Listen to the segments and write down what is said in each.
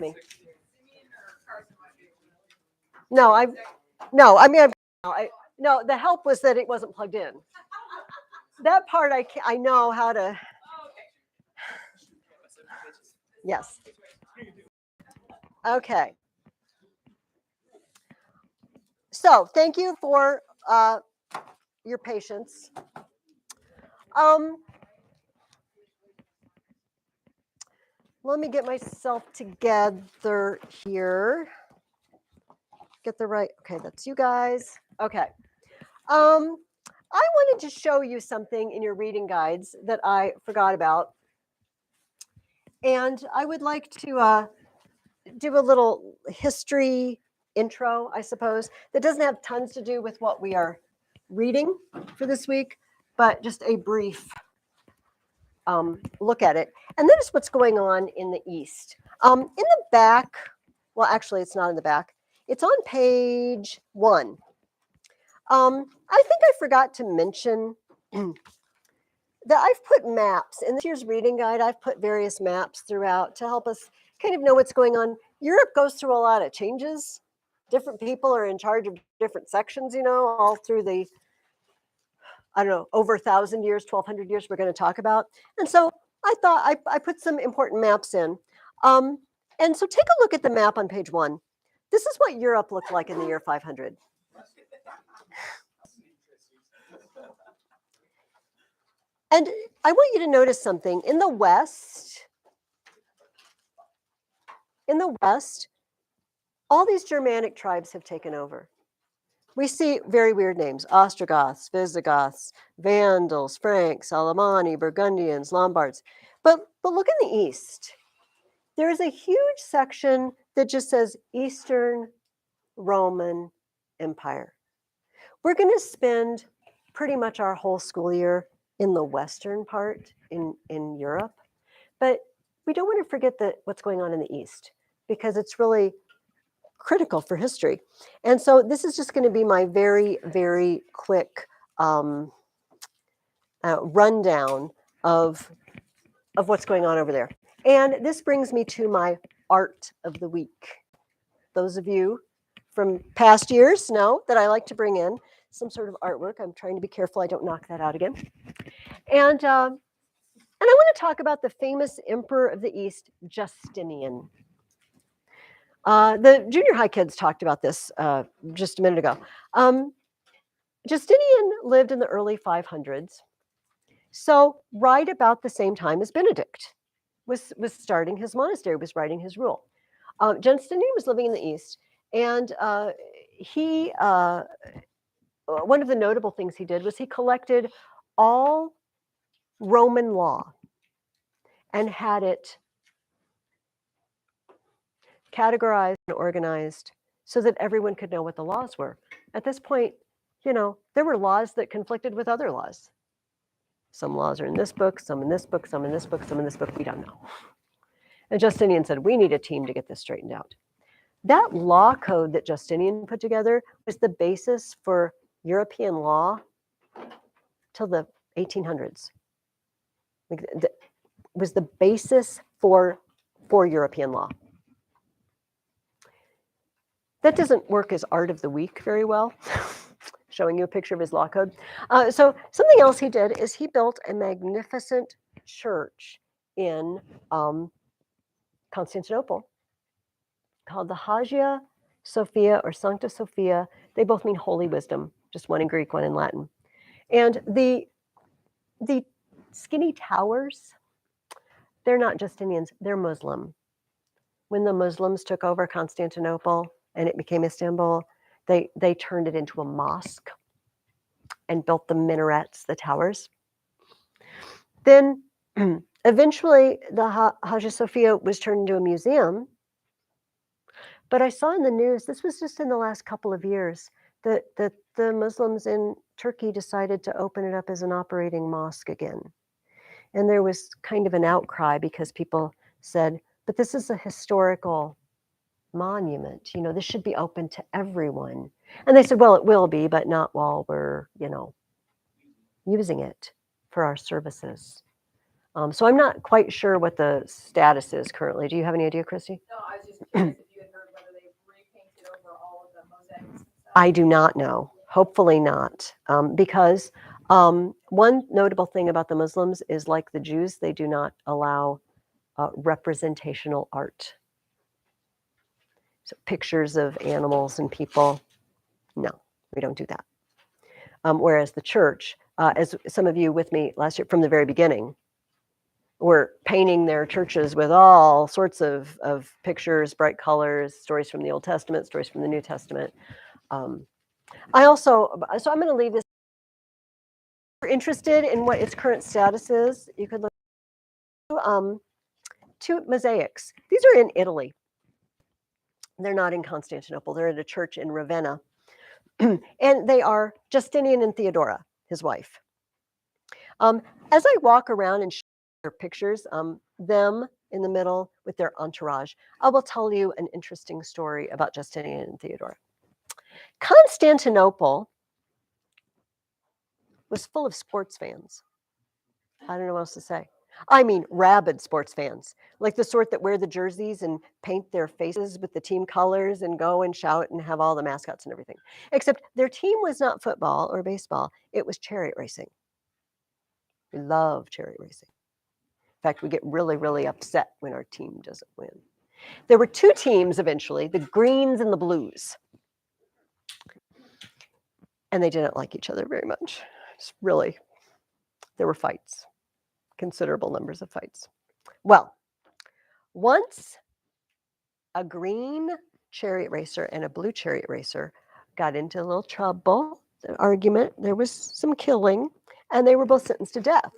Me. No, no, I mean, no, the help was that it wasn't plugged in. That part I know how to. Yes. Okay. So thank you for your patience. Let me get myself together here. Get the right. Okay, that's you guys. Okay. I wanted to show you something in your reading guides that I forgot about. And I would like to do a little history intro, I suppose, that doesn't have tons to do with what we are reading for this week, but just a brief look at it. And that is what's going on in the East. In the back, well, actually, it's not in the back. It's on page 1. I think I forgot to mention that I've put maps in this year's reading guide. I've put various maps throughout to help us kind of know what's going on. Europe goes through a lot of changes. Different people are in charge of different sections, all through the, I don't know, over 1,000 years, 1,200 years we're going to talk about. And so I thought I put some important maps in. And so take a look at the map on page 1. This is what Europe looked like in the year 500. And I want you to notice something. In the West, all these Germanic tribes have taken over. We see very weird names: Ostrogoths, Visigoths, Vandals, Franks, Alemanni, Burgundians, Lombards. But look in the East. There is a huge section that just says Eastern Roman Empire. We're going to spend pretty much our whole school year in the western part in Europe, but we don't want to forget what's going on in the East, because it's really critical for history. And so this is just going to be my very, very quick rundown of what's going on over there. And this brings me to my art of the week. Those of you from past years know that I like to bring in some sort of artwork. I'm trying to be careful I don't knock that out again. And I want to talk about the famous emperor of the East, Justinian. The junior high kids talked about this just a minute ago. Justinian lived in the early 500s. So right about the same time as Benedict was starting his monastery, was writing his rule. Justinian was living in the East, and he one of the notable things he did was he collected all Roman law and had it categorized and organized so that everyone could know what the laws were. At this point, there were laws that conflicted with other laws. Some laws are in this book, some in this book, some in this book, some in this book, we don't know. And Justinian said, we need a team to get this straightened out. That law code that Justinian put together was the basis for European law till the 1800s. It was the basis for European law. That doesn't work as art of the week very well, showing you a picture of his law code. So something else he did is he built a magnificent church in Constantinople called the Hagia Sophia or Sancta Sophia. They both mean holy wisdom, just one in Greek, one in Latin. And the skinny towers, they're not Justinians, they're Muslim. When the Muslims took over Constantinople and it became Istanbul, they turned it into a mosque and built the minarets, the towers. Then eventually the Hagia Sophia was turned into a museum. But I saw in the news, this was just in the last couple of years, that the Muslims in Turkey decided to open it up as an operating mosque again. And there was kind of an outcry because people said, but this is a historical monument. This should be open to everyone. And they said, well, it will be, but not while we're, using it for our services. So I'm not quite sure what the status is currently. Do you have any idea, Christy? No, I was just curious if you had heard whether they repainted over all of the mosaics and stuff. I do not know. Hopefully not, because one notable thing about the Muslims is, like the Jews, they do not allow representational art. So pictures of animals and people, no, we don't do that. Whereas the church, as some of you with me last year from the very beginning, were painting their churches with all sorts of pictures, bright colors, stories from the Old Testament, stories from the New Testament. I also, so I'm going to leave this. If you're interested in what its current status is, you could look at two mosaics. These are in Italy. They're not in Constantinople. They're at a church in Ravenna. And they are Justinian and Theodora, his wife. As I walk around and share pictures, them in the middle with their entourage, I will tell you an interesting story about Justinian and Theodora. Constantinople was full of sports fans. I don't know what else to say. I mean, rabid sports fans, like the sort that wear the jerseys and paint their faces with the team colors and go and shout and have all the mascots and everything. Except their team was not football or baseball, it was chariot racing. We love chariot racing. In fact, we get really, really upset when our team doesn't win. There were two teams eventually, the Greens and the Blues. And they didn't like each other very much. It's really, there were fights, considerable numbers of fights. Well, once a green chariot racer and a blue chariot racer got into a little trouble, an argument, there was some killing, and they were both sentenced to death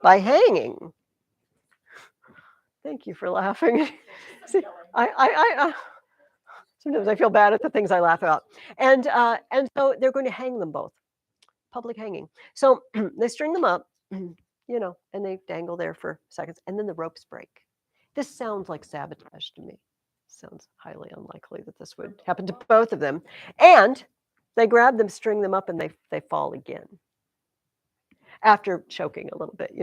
by hanging. Thank you for laughing. See, sometimes I feel bad at the things I laugh about. And so they're going to hang them both, public hanging. So they string them up, and they dangle there for seconds, and then the ropes break. This sounds like sabotage to me. Sounds highly unlikely that this would happen to both of them. And they grab them, string them up, and they fall again after choking a little bit,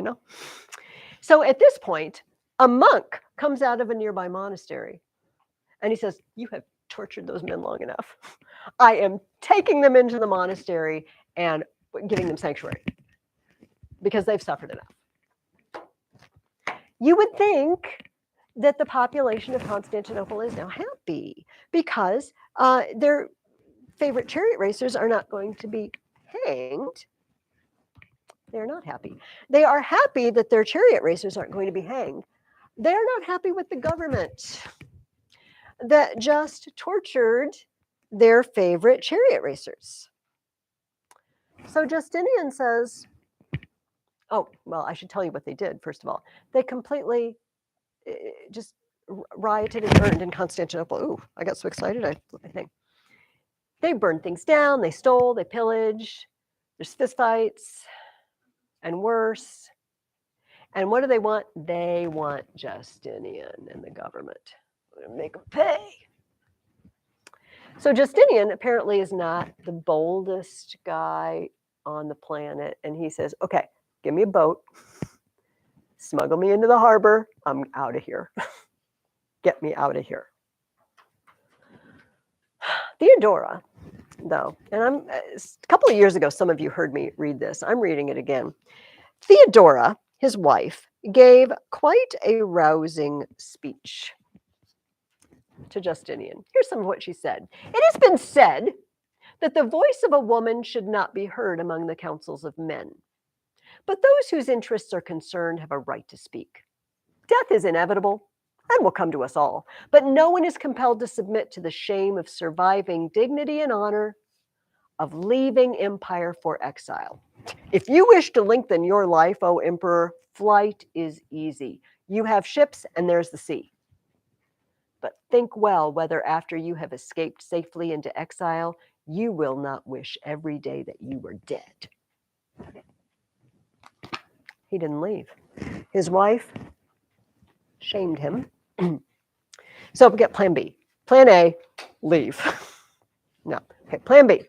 So at this point, a monk comes out of a nearby monastery, and he says, "You have tortured those men long enough. I am taking them into the monastery and giving them sanctuary because they've suffered enough." You would think that the population of Constantinople is now happy because their favorite chariot racers are not going to be hanged. They're not happy. They are happy that their chariot racers aren't going to be hanged. They're not happy with the government that just tortured their favorite chariot racers. So Justinian says, oh, well, I should tell you what they did, first of all. They completely just rioted and burned in Constantinople. Ooh, I got so excited, I think. They burned things down, they stole, they pillaged, there's fistfights, and worse. And what do they want? They want Justinian and the government to make them pay. So Justinian apparently is not the boldest guy on the planet. And he says, okay, give me a boat, smuggle me into the harbor, I'm out of here. Get me out of here. Theodora, though, and a couple of years ago, some of you heard me read this. I'm reading it again. Theodora, his wife, gave quite a rousing speech to Justinian. Here's some of what she said. It has been said that the voice of a woman should not be heard among the councils of men. But those whose interests are concerned have a right to speak. Death is inevitable and will come to us all, but no one is compelled to submit to the shame of surviving dignity and honor, of leaving empire for exile. If you wish to lengthen your life, O emperor, flight is easy. You have ships and there's the sea. But think well whether after you have escaped safely into exile, you will not wish every day that you were dead. He didn't leave. His wife shamed him. So we get plan B. Plan A, leave. No. Okay, plan B.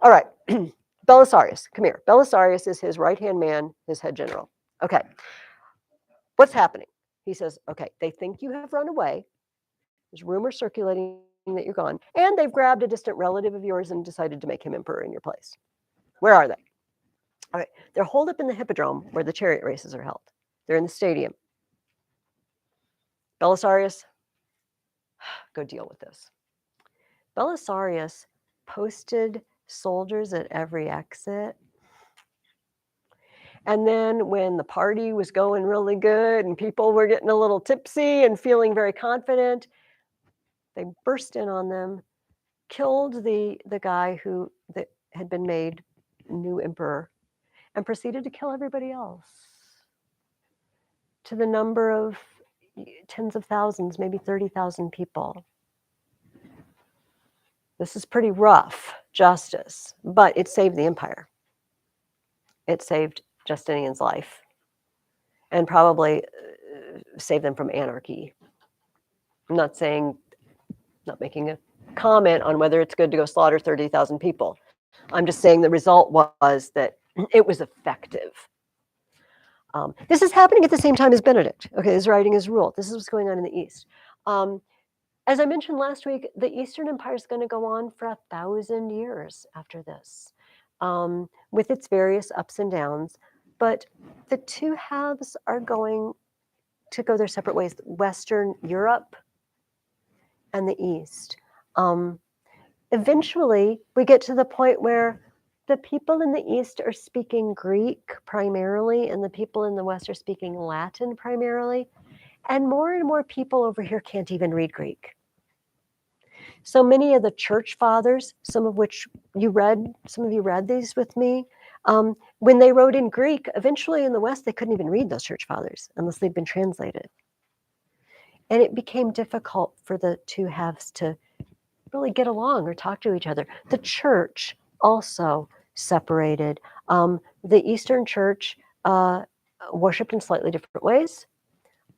All right. Belisarius, come here. Belisarius is his right-hand man, his head general. Okay. What's happening? He says, okay, they think you have run away. There's rumors circulating that you're gone. And they've grabbed a distant relative of yours and decided to make him emperor in your place. Where are they? All right, they're holed up in the hippodrome where the chariot races are held. They're in the stadium. Belisarius, go deal with this. Belisarius posted soldiers at every exit. And then when the party was going really good and people were getting a little tipsy and feeling very confident, they burst in on them, killed the guy who had been made new emperor, and proceeded to kill everybody else to the number of tens of thousands, maybe 30,000 people. This is pretty rough justice, but it saved the empire. It saved Justinian's life and probably saved them from anarchy. I'm not making a comment on whether it's good to go slaughter 30,000 people. I'm just saying the result was that it was effective. This is happening at the same time as Benedict. Okay, his writing is ruled. This is what's going on in the East. As I mentioned last week, the Eastern Empire is going to go on for 1,000 years after this, with its various ups and downs. But the two halves are going to go their separate ways. Western Europe and the East. Eventually, we get to the point where the people in the East are speaking Greek primarily, and the people in the West are speaking Latin primarily. And more people over here can't even read Greek. So many of the church fathers, some of you read these with me, when they wrote in Greek, eventually in the West, they couldn't even read those church fathers unless they'd been translated. And it became difficult for the two halves to really get along or talk to each other. The church also separated. The Eastern Church worshipped in slightly different ways.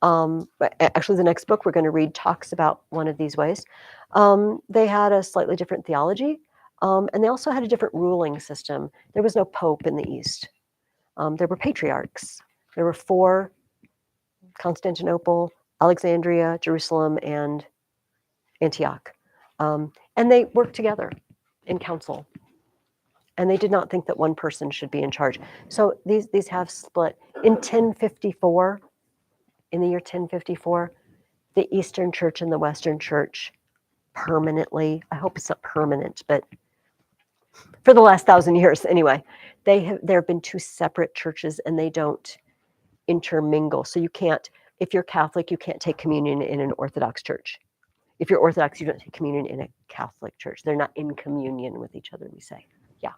Actually, the next book we're going to read talks about one of these ways. They had a slightly different theology, and they also had a different ruling system. There was no pope in the East. There were patriarchs. There were 4: Constantinople, Alexandria, Jerusalem, and Antioch. And they worked together in council. And they did not think that one person should be in charge. So these have split. In 1054, in the year 1054, the Eastern Church and the Western Church permanently, I hope it's not permanent, but for the last 1,000 years anyway, there have been 2 separate churches and they don't intermingle. So you can't, if you're Catholic, you can't take communion in an Orthodox church. If you're Orthodox, you don't take communion in a Catholic church. They're not in communion with each other, we say. Yeah,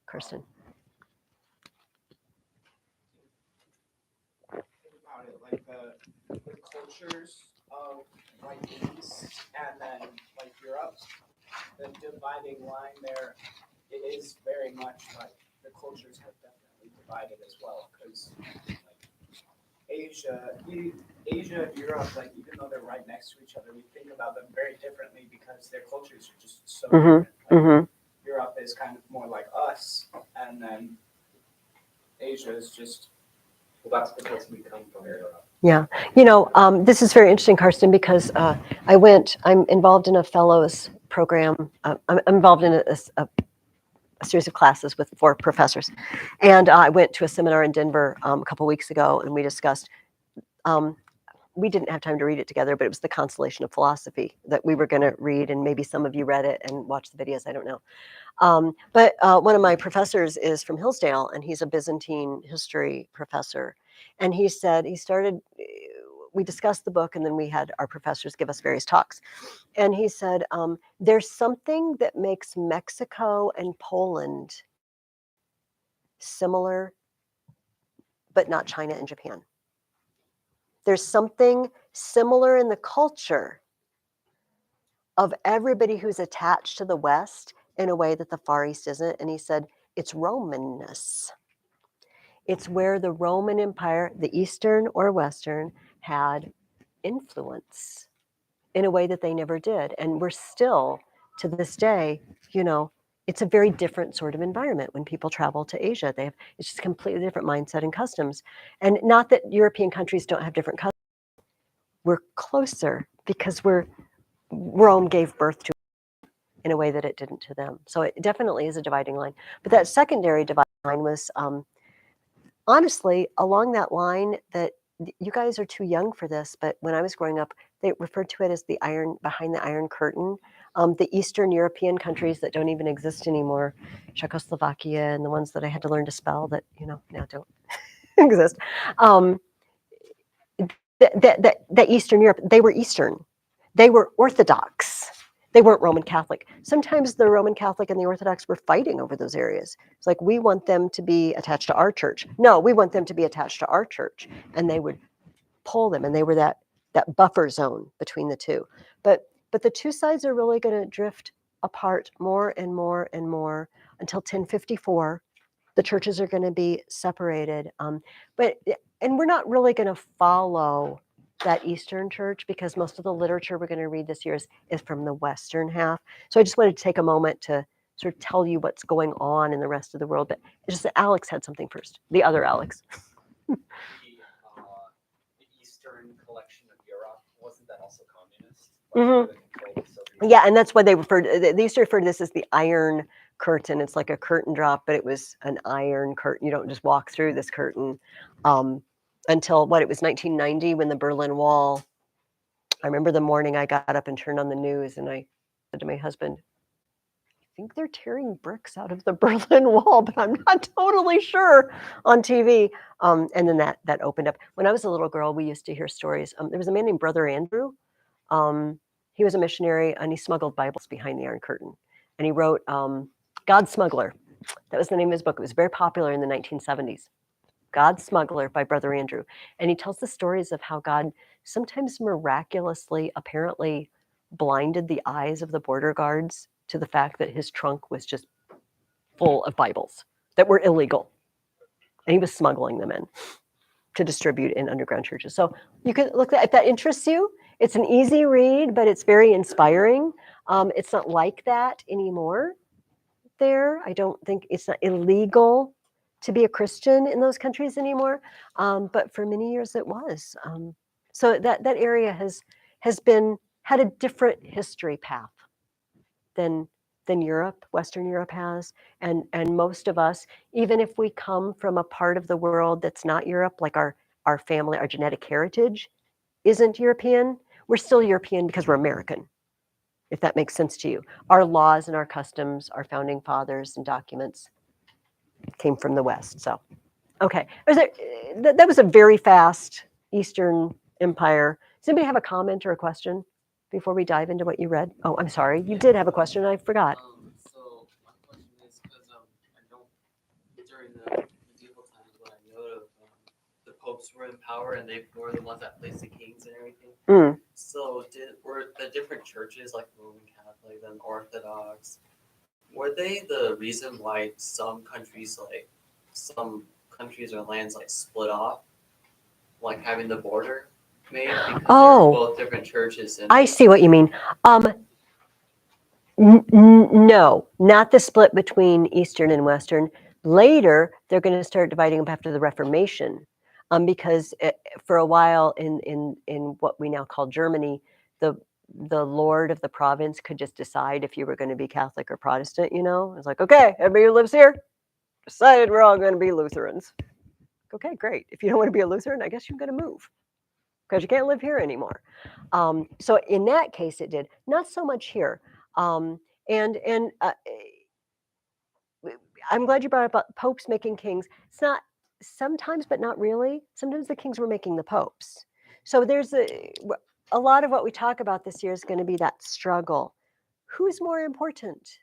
Kirsten. Like the cultures of like the East and then like Europe, the dividing line there, it is very much like the cultures have definitely divided as well because like Asia and Europe, like even though they're right next to each other, we think about them very differently because their cultures are just so different. Like, Europe is kind of more like us, and then Asia is just. Well, that's because we come from Europe. Yeah. This is very interesting, Karsten, because I'm involved in a fellows program. I'm involved in a series of classes with 4 professors. And I went to a seminar in Denver a couple weeks ago, and we discussed, we didn't have time to read it together, but it was The Constellation of Philosophy that we were going to read, and maybe some of you read it and watched the videos, I don't know. But one of my professors is from Hillsdale, and he's a Byzantine history professor. And he said, we discussed the book, and then we had our professors give us various talks. And he said, there's something that makes Mexico and Poland similar, but not China and Japan. There's something similar in the culture of everybody who's attached to the West in a way that the Far East isn't. And he said, it's Romanness. It's where the Roman Empire, the Eastern or Western, had influence in a way that they never did. And we're still, to this day, it's a very different sort of environment when people travel to Asia. It's just a completely different mindset and customs. And not that European countries don't have different customs. We're closer because Rome gave birth to in a way that it didn't to them. So it definitely is a dividing line. But that secondary dividing line was honestly along that line that you guys are too young for this, but when I was growing up, they referred to it as behind the Iron Curtain. The Eastern European countries that don't even exist anymore, Czechoslovakia and the ones that I had to learn to spell that, now don't exist. That Eastern Europe, they were Eastern. They were Orthodox. They weren't Roman Catholic. Sometimes the Roman Catholic and the Orthodox were fighting over those areas. It's like, we want them to be attached to our church. No, we want them to be attached to our church. And they would pull them, and they were that buffer zone between the two. But the two sides are really going to drift apart more and more and more until 1054. The churches are going to be separated. And we're not really going to follow that Eastern church because most of the literature we're going to read this year is from the Western half. So I just wanted to take a moment to sort of tell you what's going on in the rest of the world. But it's just that Alex had something first, the other Alex. The Eastern collection of Europe, wasn't that also communist? Yeah, and that's why they used to refer to this as the Iron Curtain. It's like a curtain drop, but it was an iron curtain. You don't just walk through this curtain until it was 1990 when the Berlin Wall. I remember the morning I got up and turned on the news and I said to my husband, I think they're tearing bricks out of the Berlin Wall, but I'm not totally sure on TV. And then that opened up. When I was a little girl, we used to hear stories. There was a man named Brother Andrew. He was a missionary and he smuggled Bibles behind the Iron Curtain. And he wrote God's Smuggler. That was the name of his book. It was very popular in the 1970s. God's Smuggler by Brother Andrew. And he tells the stories of how God sometimes miraculously, apparently blinded the eyes of the border guards to the fact that his trunk was just full of Bibles that were illegal. And he was smuggling them in to distribute in underground churches. So you can look at if that interests you. It's an easy read, but it's very inspiring. It's not like that anymore there. I don't think it's not illegal to be a Christian in those countries anymore. But for many years it was. So that area had a different history path than Europe, Western Europe has. And most of us, even if we come from a part of the world that's not Europe, like our family, our genetic heritage isn't European, we're still European because we're American, if that makes sense to you. Our laws and our customs, our founding fathers and documents came from the West. So, okay. That was a very fast Eastern Empire. Does anybody have a comment or a question before we dive into what you read? Oh, I'm sorry. You did have a question. I forgot. So my question is because I know during the medieval times when I know of the popes were in power and they were the ones that placed the kings and everything. So were the different churches like Roman Catholic and Orthodox, were they the reason why some countries or lands split off, like having the border made because they were both different churches? And I see what you mean. No, not the split between Eastern and Western. Later, they're going to start dividing up after the Reformation, because for a while in what we now call Germany, the lord of the province could just decide if you were going to be Catholic or Protestant. It's like, okay, everybody who lives here decided we're all going to be Lutherans. Okay, great. If you don't want to be a Lutheran, I guess you're going to move because you can't live here anymore. So in that case, it did. Not so much here. And I'm glad you brought up about popes making kings. It's not sometimes, but not really. Sometimes the kings were making the popes. So there's a lot of what we talk about this year is going to be that struggle. Who's more important?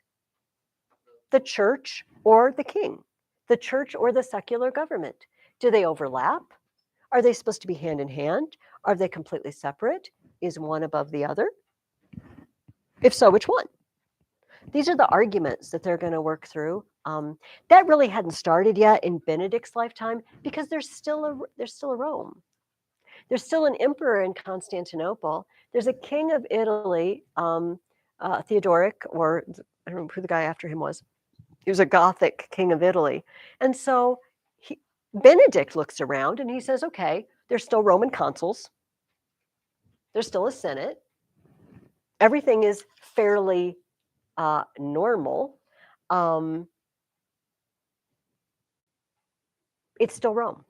The church or the king? The church or the secular government? Do they overlap? Are they supposed to be hand in hand? Are they completely separate? Is one above the other? If so, which one? These are the arguments that they're going to work through. That really hadn't started yet in Benedict's lifetime because there's still a Rome. There's still an emperor in Constantinople. There's a king of Italy, Theodoric, or I don't know who the guy after him was. He was a Gothic king of Italy. And so Benedict looks around and he says, okay, there's still Roman consuls. There's still a Senate. Everything is fairly normal. It's still Rome.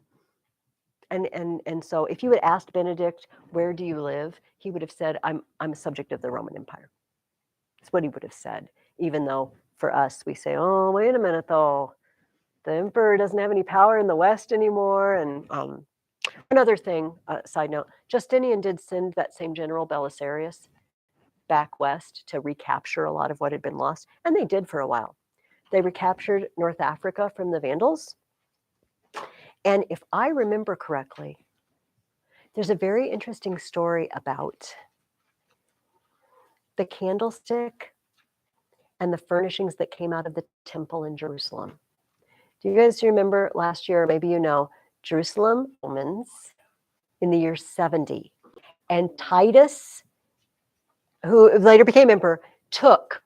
And so if you had asked Benedict, where do you live? He would have said, I'm a subject of the Roman Empire. That's what he would have said, even though for us, we say, oh, wait a minute, though. The emperor doesn't have any power in the West anymore. And another thing, side note, Justinian did send that same general Belisarius back west to recapture a lot of what had been lost. And they did for a while. They recaptured North Africa from the Vandals. And if I remember correctly, there's a very interesting story about the candlestick and the furnishings that came out of the temple in Jerusalem. Do you guys remember last year, maybe you know, Jerusalem, Romans, in the year 70. And Titus, who later became emperor, took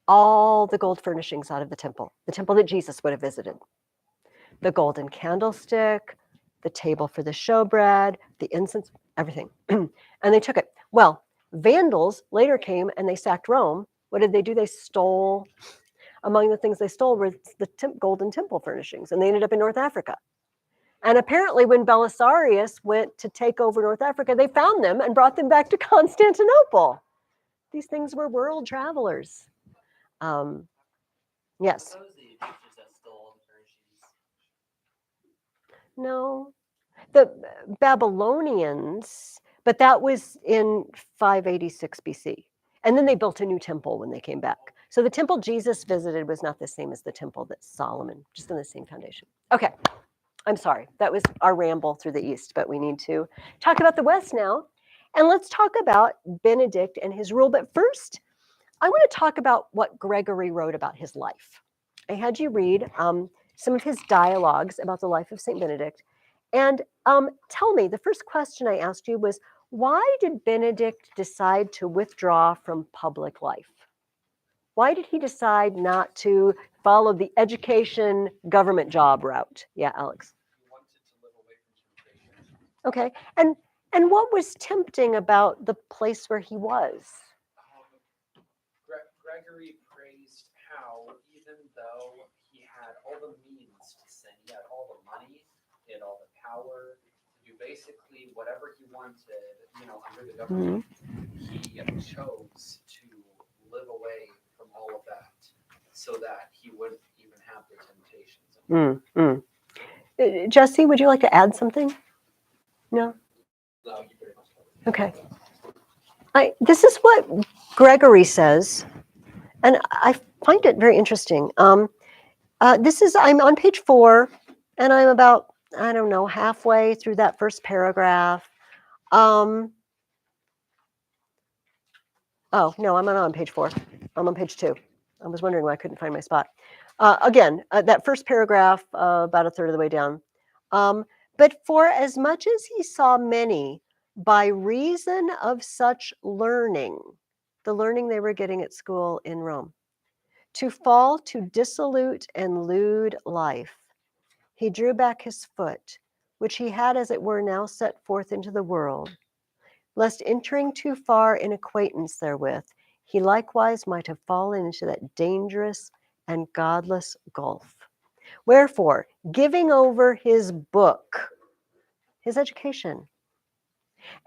all the gold furnishings out of the temple that Jesus would have visited. The golden candlestick, the table for the showbread, the incense, everything. And they took it. Well, Vandals later came and they sacked Rome. What did they do? They stole, among the things they stole were the golden temple furnishings, and they ended up in North Africa. And apparently when Belisarius went to take over North Africa, they found them and brought them back to Constantinople. These things were world travelers. Yes. That was the Egyptians that stole all the furnishings. No. The Babylonians, but that was in 586 BC. And then they built a new temple when they came back. So the temple Jesus visited was not the same as the temple that Solomon, just on the same foundation. Okay. I'm sorry, that was our ramble through the East, but we need to talk about the West now. And let's talk about Benedict and his rule. But first, I want to talk about what Gregory wrote about his life. I had you read some of his dialogues about the life of St. Benedict. And tell me, the first question I asked you was, why did Benedict decide to withdraw from public life? Why did he decide not to follow the education government job route? Yeah, Alex. He wanted to live away from temptation. Okay. And what was tempting about the place where he was? Gregory praised how even though he had all the means to sin, he had all the money, he had all the power to do basically whatever he wanted, under the government, he chose to live away from all of that so that he wouldn't even have the temptations. Jesse, would you like to add something? No? No, you pretty much covered it. Okay. This is what Gregory says, and I find it very interesting. I'm on page 4, and I'm about, I don't know, halfway through that first paragraph. Oh, no, I'm not on page 4. I'm on page 2. I was wondering why I couldn't find my spot. Again, that first paragraph, about a third of the way down. But for as much as he saw many, by reason of such learning, the learning they were getting at school in Rome, to fall to dissolute and lewd life, he drew back his foot, which he had as it were now set forth into the world, lest entering too far in acquaintance therewith, he likewise might have fallen into that dangerous and godless gulf. Wherefore, giving over his book, his education,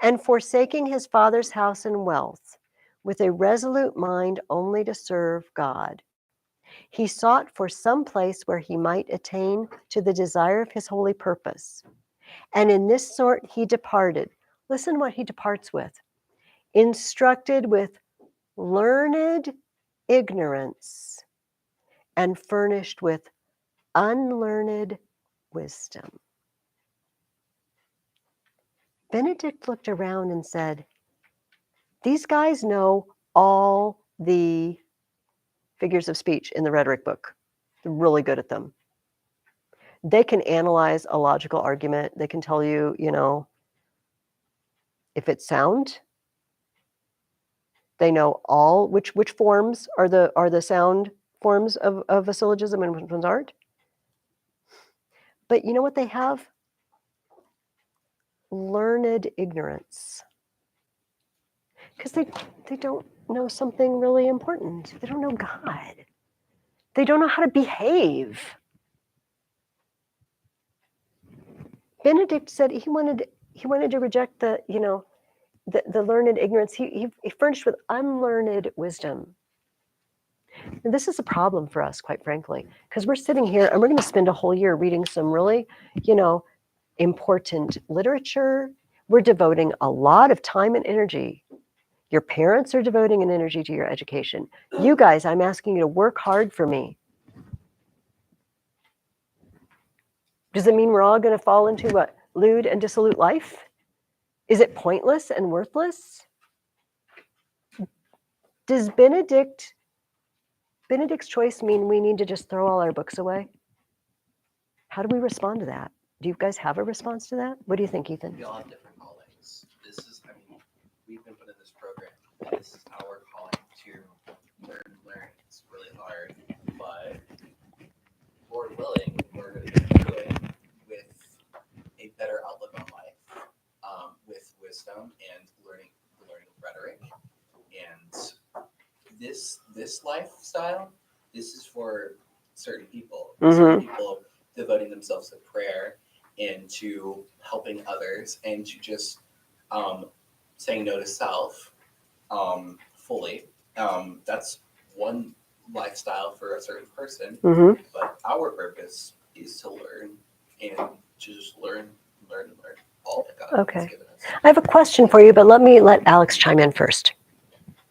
and forsaking his father's house and wealth, with a resolute mind only to serve God, he sought for some place where he might attain to the desire of his holy purpose. And in this sort he departed. Listen what he departs with. Instructed with learned ignorance and furnished with unlearned wisdom. Benedict looked around and said, these guys know all the figures of speech in the rhetoric book. They're really good at them. They can analyze a logical argument. They can tell you, if it's sound. They know all which forms are the sound forms of a syllogism and which ones aren't. But you know what they have? Learned ignorance. Because they don't know something really important. They don't know God. They don't know how to behave. Benedict said he wanted to reject the learned ignorance. He furnished with unlearned wisdom. And this is a problem for us, quite frankly, because we're sitting here and we're going to spend a whole year reading some really, important literature. We're devoting a lot of time and energy. Your parents are devoting an energy to your education. You guys, I'm asking you to work hard for me. Does it mean we're all going to fall into a lewd and dissolute life? Is it pointless and worthless? Does Benedict's choice mean we need to just throw all our books away? How do we respond to that? Do you guys have a response to that? What do you think, Ethan? We all have different callings. This is, we've been put in this program, and this is our calling to learn. It's really hard, but Lord willing, we're going to get through it with a better outlook on life, with wisdom and learning rhetoric. And this lifestyle, this is for certain people. Certain people devoting themselves to prayer and to helping others and to just saying no to self fully. That's one lifestyle for a certain person, but our purpose is to learn and to just learn all that God has given us. I have a question for you, but let Alex chime in first.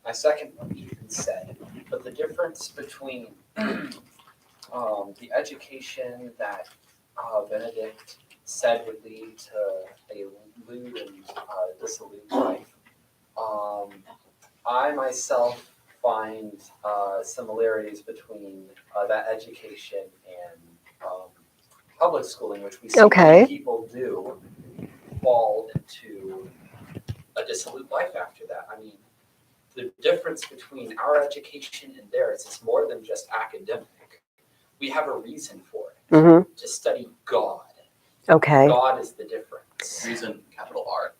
I second what Ethan said, but the difference between the education that Benedict said would lead to a lewd and dissolute life, I myself find similarities between that education and public schooling, which we see many people do fall into a dissolute life after that. I mean, the difference between our education and theirs is more than just academic. We have a reason for it, to study God. God is the difference. Reason, capital R.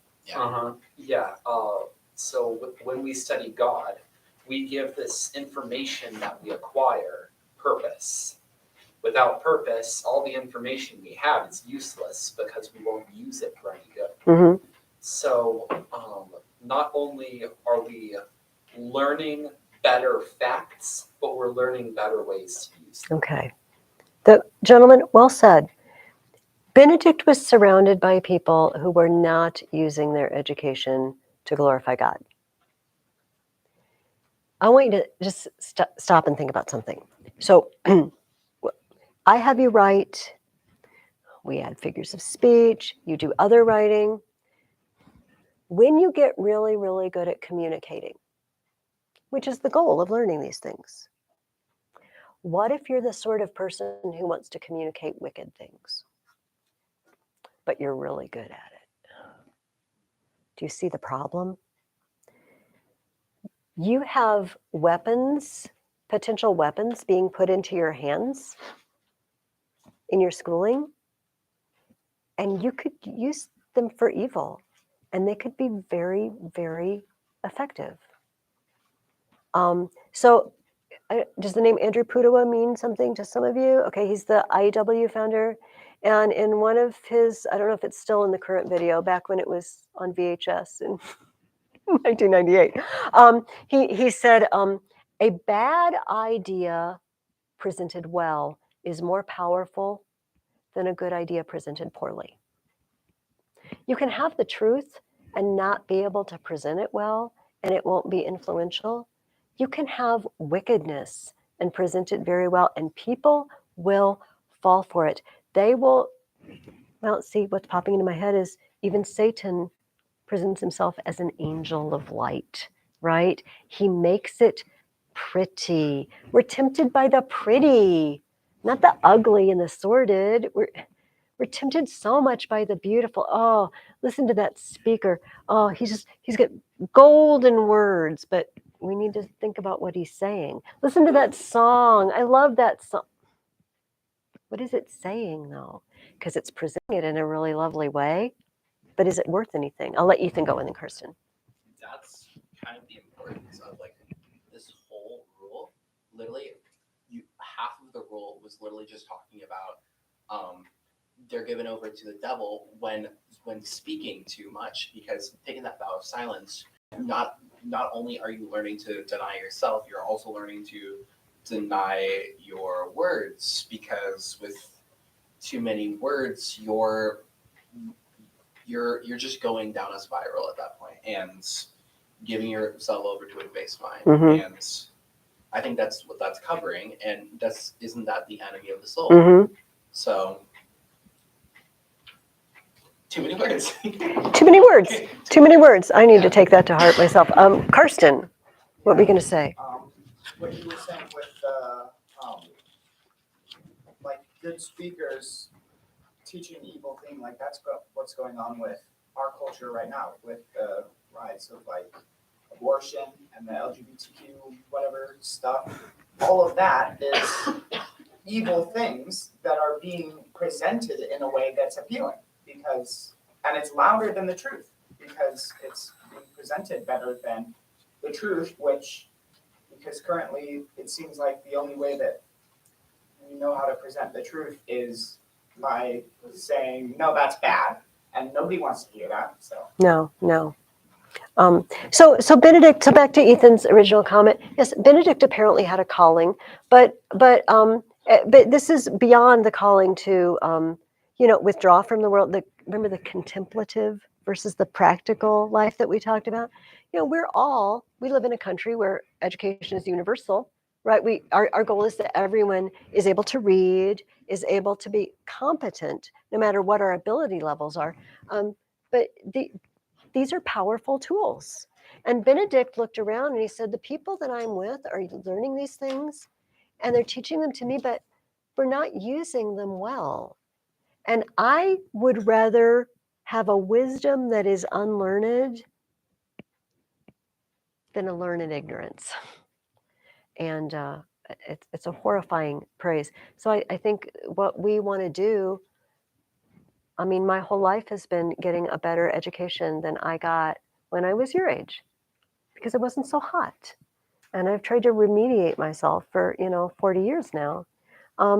So when we study God, we give this information that we acquire purpose. Without purpose, all the information we have is useless because we won't use it for any good. So not only are we learning better facts, but we're learning better ways to use them. Okay. The gentleman, well said. Benedict was surrounded by people who were not using their education to glorify God. I want you to just stop and think about something. So I have you write, we add figures of speech, you do other writing. When you get really, really good at communicating, which is the goal of learning these things, what if you're the sort of person who wants to communicate wicked things, but you're really good at it? Do you see the problem? You have weapons, potential weapons being put into your hands in your schooling, and you could use them for evil, and they could be very, very effective. Does the name Andrew Pudewa mean something to some of you? Okay, he's the IEW founder. And in one of his, I don't know if it's still in the current video, back when it was on VHS in 1998, he said, a bad idea presented well is more powerful than a good idea presented poorly. You can have the truth and not be able to present it well, and it won't be influential. You can have wickedness and present it very well, and people will fall for it. They will, well, see, what's popping into my head is even Satan presents himself as an angel of light, right? He makes it pretty. We're tempted by the pretty, not the ugly and the sordid. We're tempted so much by the beautiful. Oh, listen to that speaker. Oh, he's got golden words, but to think about what he's saying. Listen to that song. I love that song. What is it saying though? Because it's presenting it in a really lovely way. But is it worth anything? I'll let Ethan go and then Kirsten. That's kind of the importance of like this whole rule. Literally, half of the rule was literally just talking about they're given over to the devil when speaking too much, because taking that vow of silence, not only are you learning to deny yourself, you're also learning to deny your words, because with too many words, you're just going down a spiral at that point and giving yourself over to a debased mind. Mhm. And I think that's what that's covering, and isn't that the enemy of the soul? Mm-hmm. So too many words. Too many words. Too many words. I need to take that to heart myself. Karsten, what were you going to say? What you were saying with like good speakers teaching evil thing, like that's what's going on with our culture right now, with the rise of like abortion and the LGBTQ whatever stuff. All of that is evil things that are being presented in a way that's appealing, and it's louder than the truth because it's being presented better than the truth, because currently it seems like the only way that we know how to present the truth is by saying, no, that's bad. And nobody wants to hear that. So No. So Benedict, so back to Ethan's original comment. Yes, Benedict apparently had a calling, but this is beyond the calling to, withdraw from the world. Remember the contemplative versus the practical life that we talked about? We live in a country where education is universal, right? Our goal is that everyone is able to read, is able to be competent, no matter what our ability levels are. But these are powerful tools. And Benedict looked around and he said, the people that I'm with are learning these things and they're teaching them to me, but we're not using them well. And I would rather have a wisdom that is unlearned than a learned ignorance. And it's a horrifying praise. So I think what we want to do, I mean, my whole life has been getting a better education than I got when I was your age, because it wasn't so hot. And I've tried to remediate myself for 40 years now,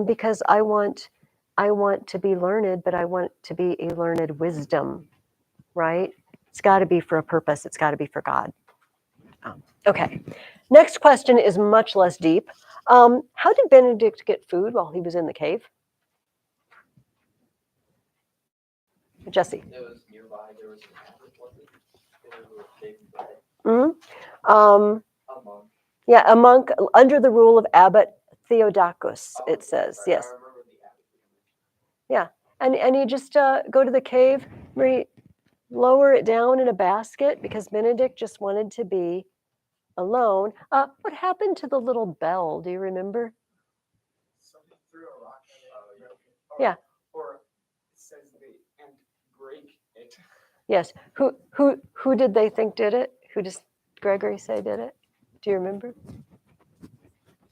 because I want to be learned, but I want to be a learned wisdom, right? It's got to be for a purpose. It's got to be for God. Okay. Next question is much less deep. How did Benedict get food while he was in the cave? Jesse. It was nearby. There was an abbot, wasn't it? There was a big bread. Mm-hmm. A monk. Yeah, a monk under the rule of Abbot Theodocus, it says. Sorry, Yes. I remember the abbot. Yeah. And you just go to the cave, lower it down in a basket, because Benedict just wanted to be alone. What happened to the little bell? Do you remember? somebody threw a rock at it. Yeah. Or it says and break it. Yes. Who did they think did it? Who does Gregory say did it? Do you remember?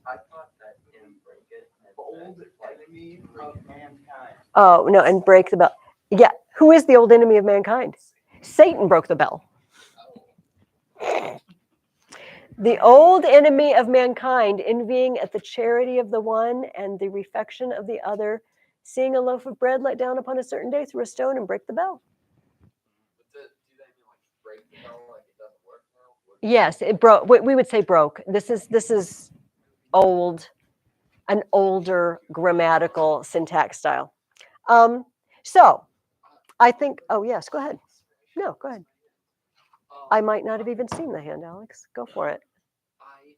I thought that him break it. Old enemy of mankind. Oh, no, and break the bell. Yeah. Who is the old enemy of mankind? Satan broke the bell. The old enemy of mankind, envying at the charity of the one and the refection of the other, seeing a loaf of bread let down upon a certain day, threw a stone and break the bell. Do they mean like break the bell like it doesn't work now? Yes, it broke. We would say broke. This is an older grammatical syntax style. So I think. Oh yes, go ahead. No, go ahead. I might not have even seen the hand, Alex. Go for it. I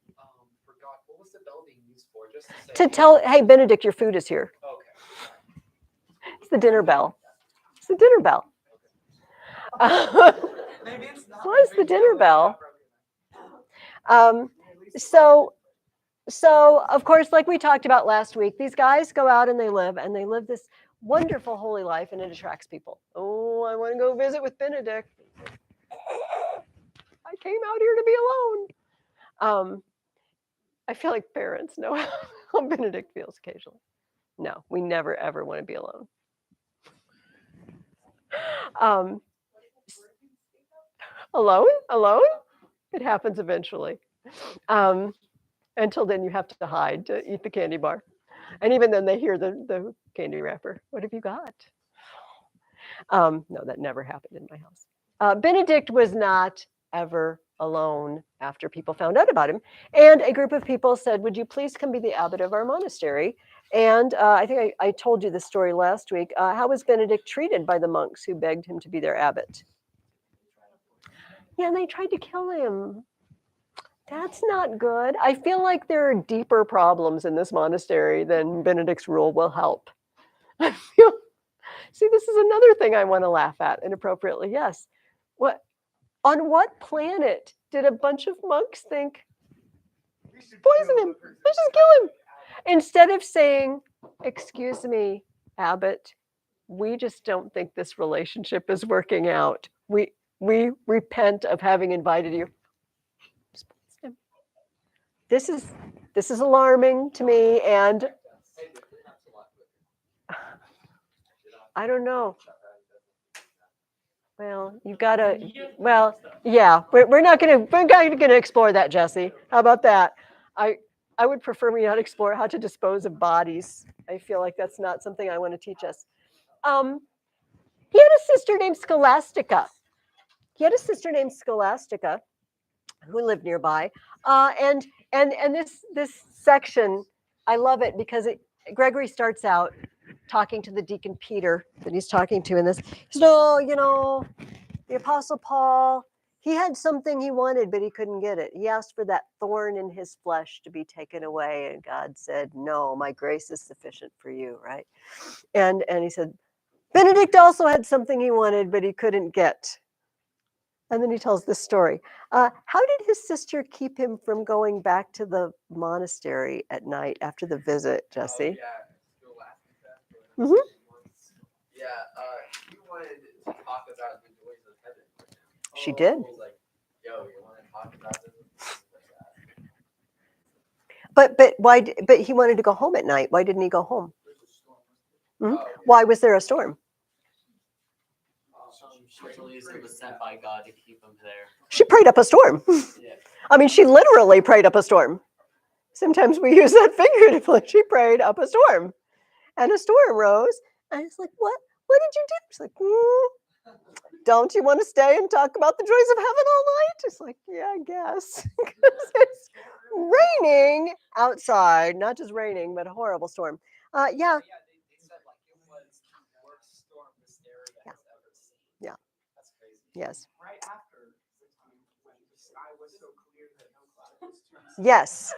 forgot, what was the bell being used for? Just to say. To tell, hey Benedict, your food is here. Okay. It's the dinner bell. It's the dinner bell. Maybe it's not. Well, it's the dinner bell. So of course, like we talked about last week, these guys go out and they live this wonderful holy life, and it attracts people. Oh, I want to go visit with Benedict. I came out here to be I feel like parents know how Benedict feels occasionally. No, we never ever want to be alone. Um, alone? It happens eventually. Until then, you have to hide to eat the candy bar. And even then, they hear the candy wrapper. What have you got? No, that never happened in my house. Benedict was not ever alone after people found out about him. And a group of people said, would you please come be the abbot of our monastery? And I think I told you this story last week. How was Benedict treated by the monks who begged him to be their abbot? Yeah, and they tried to kill him. That's not good. I feel like there are deeper problems in this monastery than Benedict's rule will help. I feel, see, this is another thing I want to laugh at inappropriately. Yes. On what planet did a bunch of monks think, poison him, let's just kill him? Instead of saying, excuse me, abbot, we just don't think this relationship is working out. We repent of having invited you. This is alarming to me, and I don't know. Well, you've got to. Well, yeah, we're not gonna explore that, Jesse. How about that? I would prefer we not explore how to dispose of bodies. I feel like that's not something I want to teach us. He had a sister named Scholastica. Who lived nearby, and this section, I love it because Gregory starts out talking to the deacon Peter that he's talking to in this. He said, "Oh, the Apostle Paul, he had something he wanted, but he couldn't get it. He asked for that thorn in his flesh to be taken away, and God said, 'No, my grace is sufficient for you,' right?" And he said, Benedict also had something he wanted, but he couldn't get. And then he tells this story. How did his sister keep him from going back to the monastery at night after the visit, Jesse? Mhm. Yeah, he wanted to talk about the joys of heaven. She did. He was like, yo, you want to talk about this? But why? But he wanted to go home at night. Why didn't he go home? Mhm. Why was there a storm? She believes it was sent by God to keep him there. She prayed up a storm. Yeah. I mean, she literally prayed up a storm. Sometimes we use that figuratively. She prayed up a storm, and a storm rose. And it's like, what? What did you do? She's like, don't you want to stay and talk about the joys of heaven all night? It's like, yeah, I guess. Because it's raining outside, not just raining, but a horrible storm. Yeah. They said like it was the worst storm hysteria has ever seen. Yeah. That's crazy. Yes. Right after, when the sky was so clear that no clouds. Yes.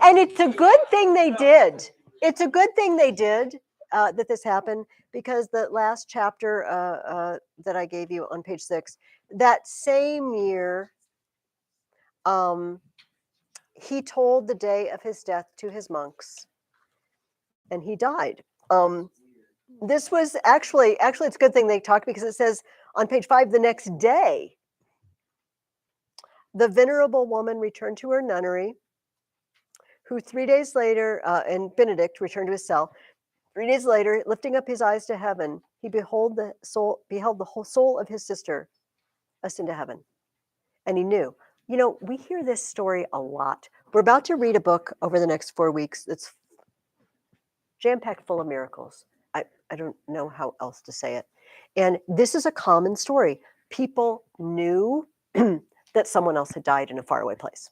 And it's a good thing they did. It's a good thing they did that this happened, because the last chapter that I gave you on page 6, that same year, he told the day of his death to his monks, and he died. This was actually it's a good thing they talked, because it says on page 5, the next day, the venerable woman returned to her nunnery, who 3 days later, and Benedict returned to his cell. 3 days later, lifting up his eyes to heaven, he beheld the whole soul of his sister ascend to heaven. And he knew. We hear this story a lot. We're about to read a book over the next 4 weeks that's jam-packed full of miracles. I don't know how else to say it. And this is a common story. People knew that someone else had died in a faraway place.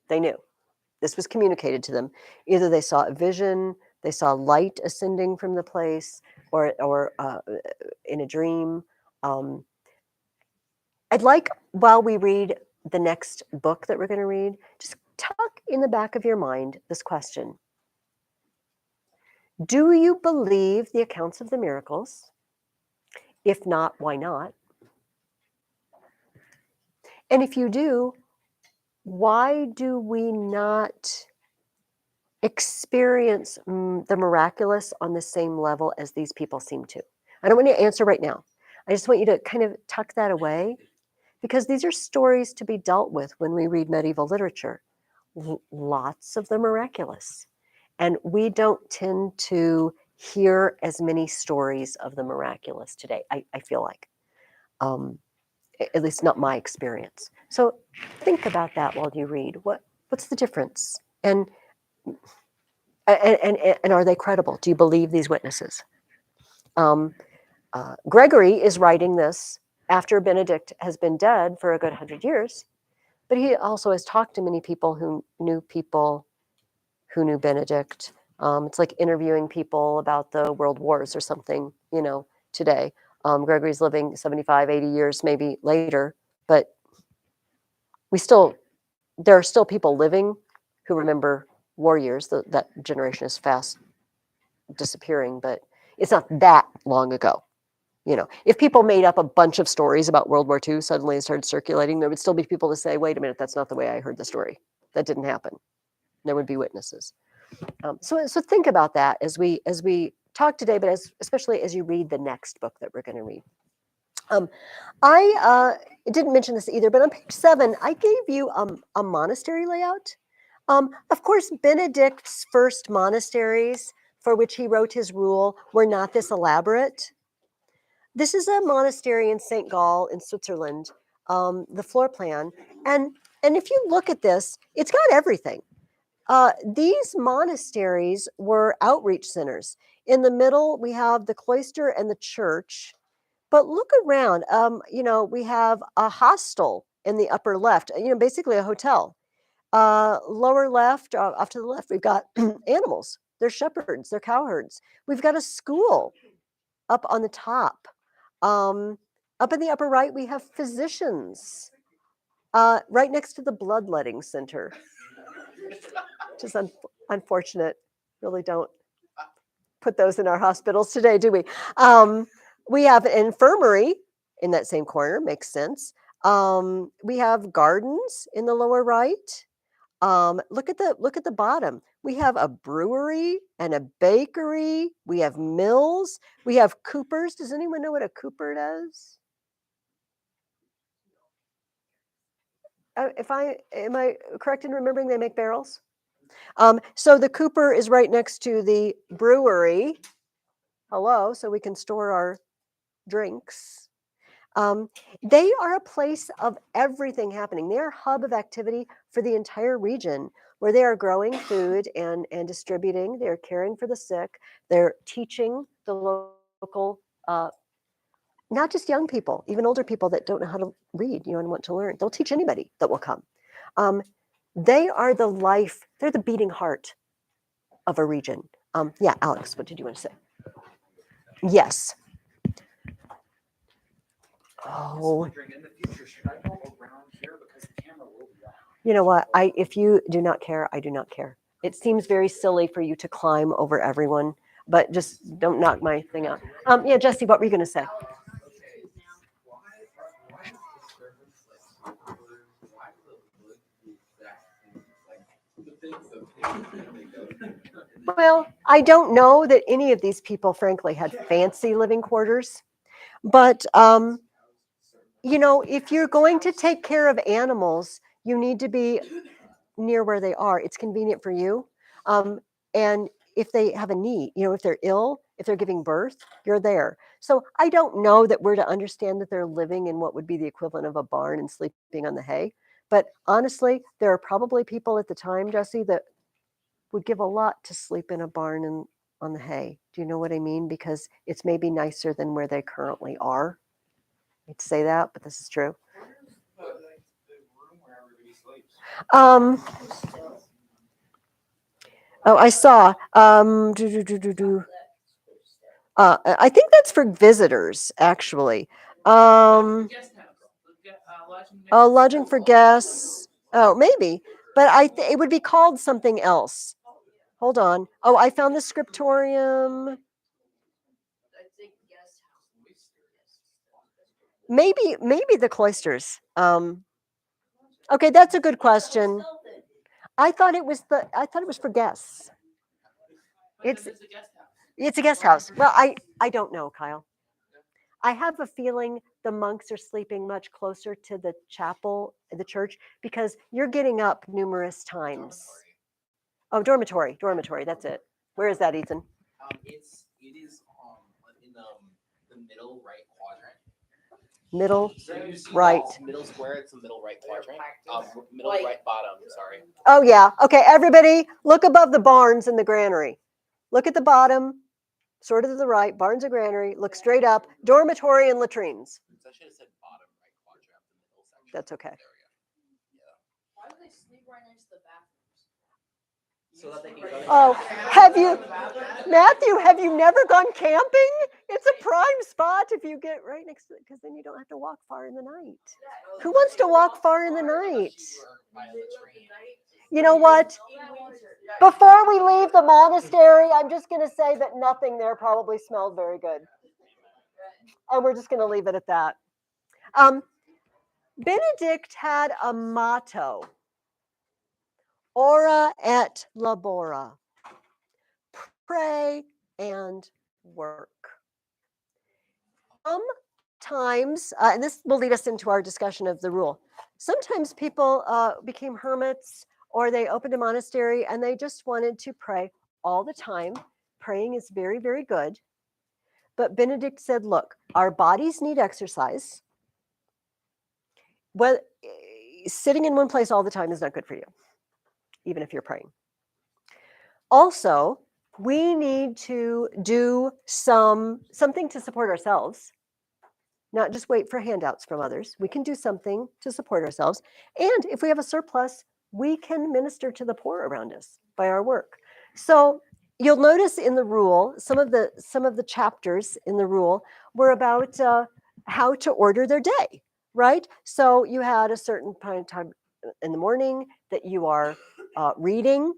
They knew. This was communicated to them. Either they saw a vision, they saw light ascending from the place, or in a dream. I'd like, while we read the next book that we're going to read, just tuck in the back of your mind this question. Do you believe the accounts of the miracles? If not, why not? And if you do, why do we not experience the miraculous on the same level as these people seem to? I don't want you to answer right now. I just want you to kind of tuck that away, because these are stories to be dealt with when we read medieval literature. Lots of them miraculous. And we don't tend to hear as many stories of the miraculous today, I feel like. At least not my experience. So think about that while you read. What's the difference? And are they credible? Do you believe these witnesses? Gregory is writing this after Benedict has been dead for a good 100 years, but he also has talked to many people who knew Benedict. It's like interviewing people about the world wars or something, today. Gregory's living 75, 80 years maybe later, but there are still people living who remember war years. That generation is fast disappearing, but it's not that long ago. If people made up a bunch of stories about World War II suddenly and started circulating, there would still be people to say, wait a minute, that's not the way I heard the story. That didn't happen. There would be witnesses. So think about that as we talk today, but especially as you read the next book that we're going to read. I didn't mention this either, but on page 7, I gave you a monastery layout. Of course, Benedict's first monasteries for which he wrote his rule were not this elaborate. This is a monastery in St. Gall in Switzerland, the floor plan. And if you look at this, it's got everything. These monasteries were outreach centers. In the middle, we have the cloister and the church. But look around. We have a hostel in the upper left, basically a hotel. Lower left, off to the left, we've got animals. They're shepherds, they're cowherds. We've got a school up on the top. Up in the upper right, we have physicians. Right next to the bloodletting center, which is unfortunate. Really don't put those in our hospitals today, do we? We have an infirmary in that same corner, makes sense. We have gardens in the lower right. Look at the bottom. We have a brewery and a bakery. We have mills. We have coopers. Does anyone know what a cooper does? Am I correct in remembering they make barrels? So the cooper is right next to the brewery. Hello, so we can store our drinks. They are a place of everything happening. They're a hub of activity for the entire region where they are growing food and distributing. They're caring for the sick. They're teaching the local, not just young people, even older people that don't know how to read, and want to learn. They'll teach anybody that will come. They are the life. They're the beating heart of a region. Yeah, Alex, what did you want to say? Yes. Oh. In the future, should I go around here because the camera will be on? You know what? If you do not care, I do not care. It seems very silly for you to climb over everyone, but just don't knock my thing out. Yeah, Jesse, what were you going to say? Well, I don't know that any of these people, frankly, had fancy living quarters, but if you're going to take care of animals, you need to be near where they are. It's convenient for you. And if they have a need, if they're ill, if they're giving birth, you're there. So I don't know that we're to understand that they're living in what would be the equivalent of a barn and sleeping on the hay. But honestly, there are probably people at the time, Jesse, that would give a lot to sleep in a barn and on the hay. Do you know what I mean? Because it's maybe nicer than where they currently are. I hate to say that, but this is true. I saw. I think that's for visitors, actually. Lodging for guests. Oh, maybe, but it would be called something else. Hold on. Oh, I found the scriptorium. Maybe the cloisters. Okay, that's a good question. I thought it was for guests. It's a guest house. Well, I don't know, Kyle. I have a feeling the monks are sleeping much closer to the chapel, the church, because you're getting up numerous times. Oh, dormitory, that's it. Where is that, Ethan? It is in the middle right quadrant. Middle, So you see right. that middle square, it's the middle right quadrant. Middle right bottom, sorry. Oh, yeah. Okay, everybody, look above the barns and the granary. Look at the bottom, sort of to the right, barns and granary. Look straight up, dormitory and latrines. So I should have said bottom right quadrant, the middle section. That's okay. There we go. Why do they sleep right next to the bathrooms? So that they can go. Oh, Matthew, have you never gone camping? It's a prime spot if you get right next to it, because then you don't have to walk far in the night. Who wants to walk far in the night? You know what? Before we leave the monastery, I'm just going to say that nothing there probably smelled very good. And we're just going to leave it at that. Benedict had a motto, ora et labora, pray and work. Sometimes, and this will lead us into our discussion of the rule, sometimes people became hermits or they opened a monastery and they just wanted to pray all the time. Praying is very, very good. But Benedict said, look, our bodies need exercise. Well, sitting in one place all the time is not good for you, even if you're praying. Also, we need to do something to support ourselves, not just wait for handouts from others. We can do something to support ourselves. And if we have a surplus, we can minister to the poor around us by our work. So you'll notice in the rule, some of the chapters in the rule were about how to order their day, right? So you had a certain time in the morning that you are reading,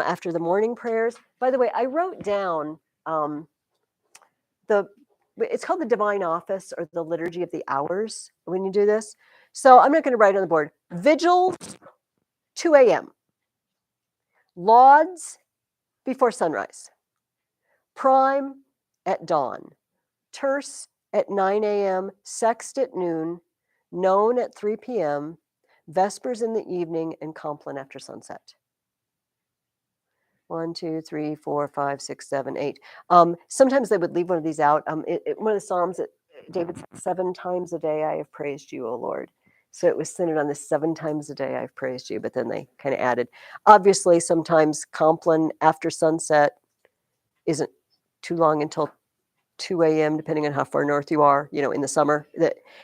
after the morning prayers. By the way, I wrote down it's called the Divine Office or the Liturgy of the Hours when you do this. So I'm not going to write on the board. Vigil, 2 a.m. Lauds, before sunrise. Prime, at dawn. Terce, at 9 a.m. Sext at noon. None at 3 p.m. Vespers in the evening, and Compline after sunset. 1, 2, 3, 4, 5, 6, 7, 8. Sometimes they would leave one of these out. One of the Psalms, David said, 7 times a day I have praised you, O Lord. So it was centered on this 7 times a day I've praised you, but then they kind of added. Obviously, sometimes Compline after sunset isn't too long until 2 a.m., depending on how far north you are, in the summer.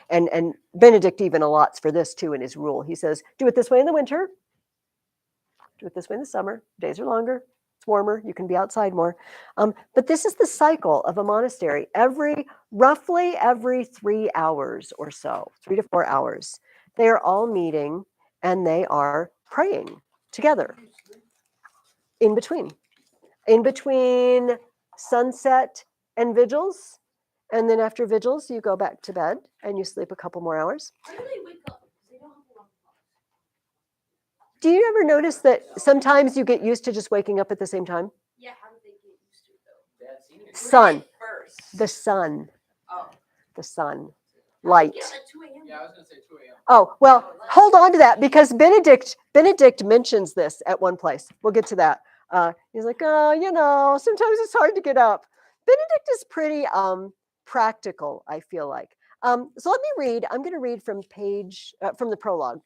And Benedict even allots for this, too, in his rule. He says, do it this way in the winter. Do it this way in the summer. Days are longer. It's warmer. You can be outside more. But this is the cycle of a monastery. Roughly every 3 hours or so, 3 to 4 hours, they are all meeting and they are praying together in between sunset and vigils. And then after vigils, you go back to bed and you sleep a couple more hours. How do they wake up? Because they don't have a lot of clocks. Do you ever notice that sometimes you get used to just waking up at the same time? Yeah, how do they get used to it though? Sun. First. The sun. Oh. The sun. Light. Yeah, at 2 a.m. Yeah, I was gonna say 2 a.m. Oh, well, hold on to that because Benedict mentions this at one place. We'll get to that. He's like, sometimes it's hard to get up. Benedict is pretty practical, I feel like. So let me read. I'm going to read from the prologue,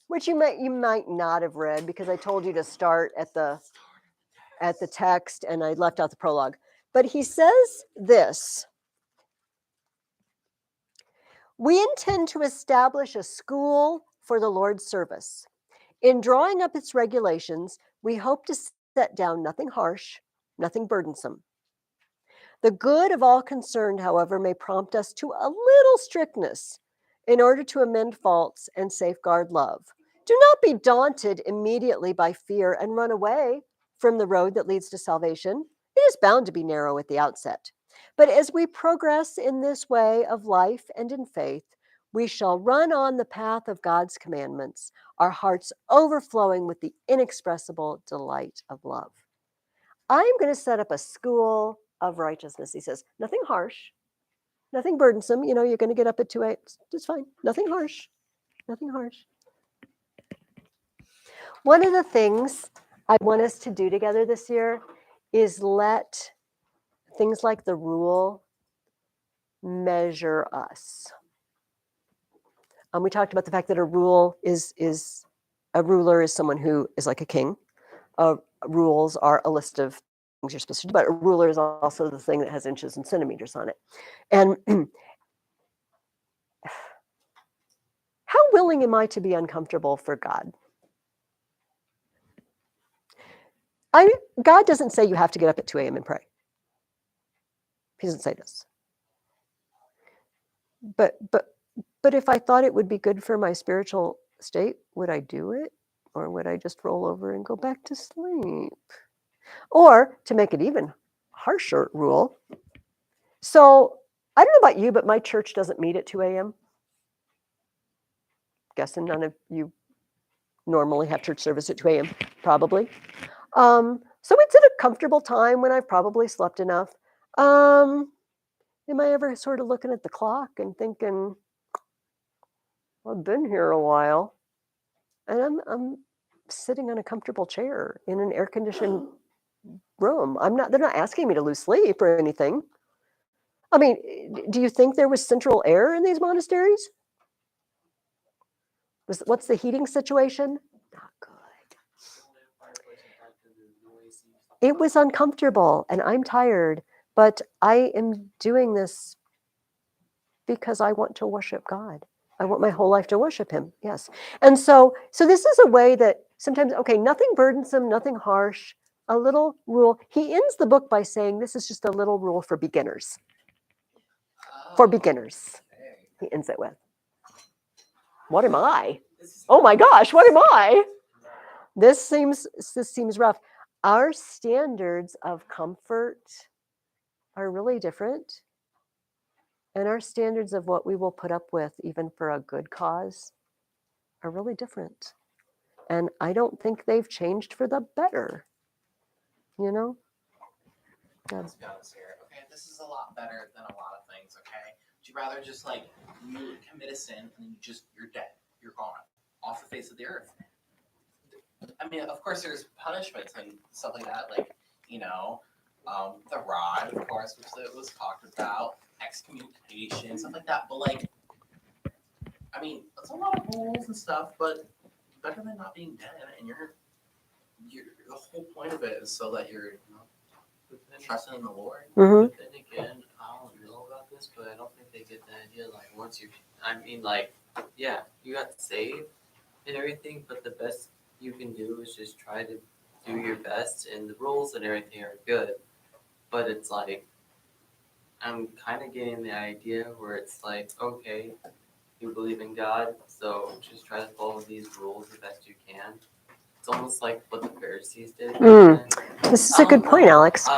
which you might not have read because I told you to start at the text and I left out the prologue. But he says this. We intend to establish a school for the Lord's service. In drawing up its regulations, we hope to set down nothing harsh, nothing burdensome. The good of all concerned, however, may prompt us to a little strictness in order to amend faults and safeguard love. Do not be daunted immediately by fear and run away from the road that leads to salvation. It is bound to be narrow at the outset. But as we progress in this way of life and in faith, we shall run on the path of God's commandments, our hearts overflowing with the inexpressible delight of love. I'm going to set up a school of righteousness. He says, nothing harsh, nothing burdensome. You know, you're going to get up at 2 a.m. It's fine. Nothing harsh. Nothing harsh. One of the things I want us to do together this year is let things like the rule measure us. We talked about the fact that a rule is a ruler is someone who is like a king. Rules are a list of things you're supposed to do, but a ruler is also the thing that has inches and centimeters on it. And how willing am I to be uncomfortable for God? God doesn't say you have to get up at 2 a.m. and pray. He doesn't say this. But if I thought it would be good for my spiritual state, would I do it? Or would I just roll over and go back to sleep? Or to make it even harsher rule. So I don't know about you, but my church doesn't meet at 2 a.m. Guessing none of you normally have church service at 2 a.m. Probably. So it's at a comfortable time when I've probably slept enough. Am I ever sort of looking at the clock and thinking, I've been here a while, and I'm sitting on a comfortable chair in an air-conditioned room. They're not asking me to lose sleep or anything. I mean, do you think there was central air in these monasteries? What's the heating situation? Not good. It was uncomfortable, and I'm tired, but I am doing this because I want to worship God. I want my whole life to worship him. Yes. And so this is a way that sometimes, okay, nothing burdensome, nothing harsh, a little rule. He ends the book by saying this is just a little rule for beginners. For beginners. He ends it with. What am I? Oh my gosh, what am I? This seems rough. Our standards of comfort are really different. And our standards of what we will put up with, even for a good cause, are really different. And I don't think they've changed for the better. You know? Let's be honest here. Okay, this is a lot better than a lot of things, okay? Would you rather just like you commit a sin and then you're dead. You're gone. Off the face of the earth. I mean, of course there's punishments and stuff like that, like, you know, the rod, of course, which was talked about, excommunication, stuff like that. But like, I mean, it's a lot of rules and stuff, but better than not being dead. And you're the whole point of it is so that you're, you know, trusting in the Lord. Mm-hmm. But then again, I don't know about this, but I don't think they get the idea. Like once you, I mean, like, yeah, you got saved and everything, but the best you can do is just try to do your best, and the rules and everything are good. But it's like, I'm kind of getting the idea where it's like, okay, you believe in God, so just try to follow these rules the best you can. It's almost like what the Pharisees did. This is a good point, Alex.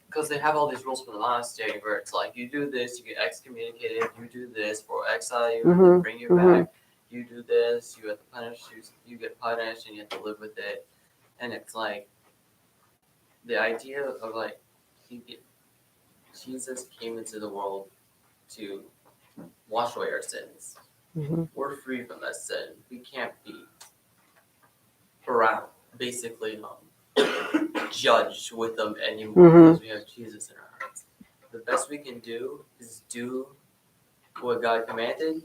Because they have all these rules from the monastery where it's like, you do this, you get excommunicated, you do this, for exile you, Mhm, bring you mhm. back, you do this, you have to punish, you get punished, and you have to live with it. And it's like, the idea of like, Jesus came into the world to wash away our sins. Mhm. We're free from that sin. We can't be around, basically judged with them anymore because we have Jesus in our hearts. The best we can do is do what God commanded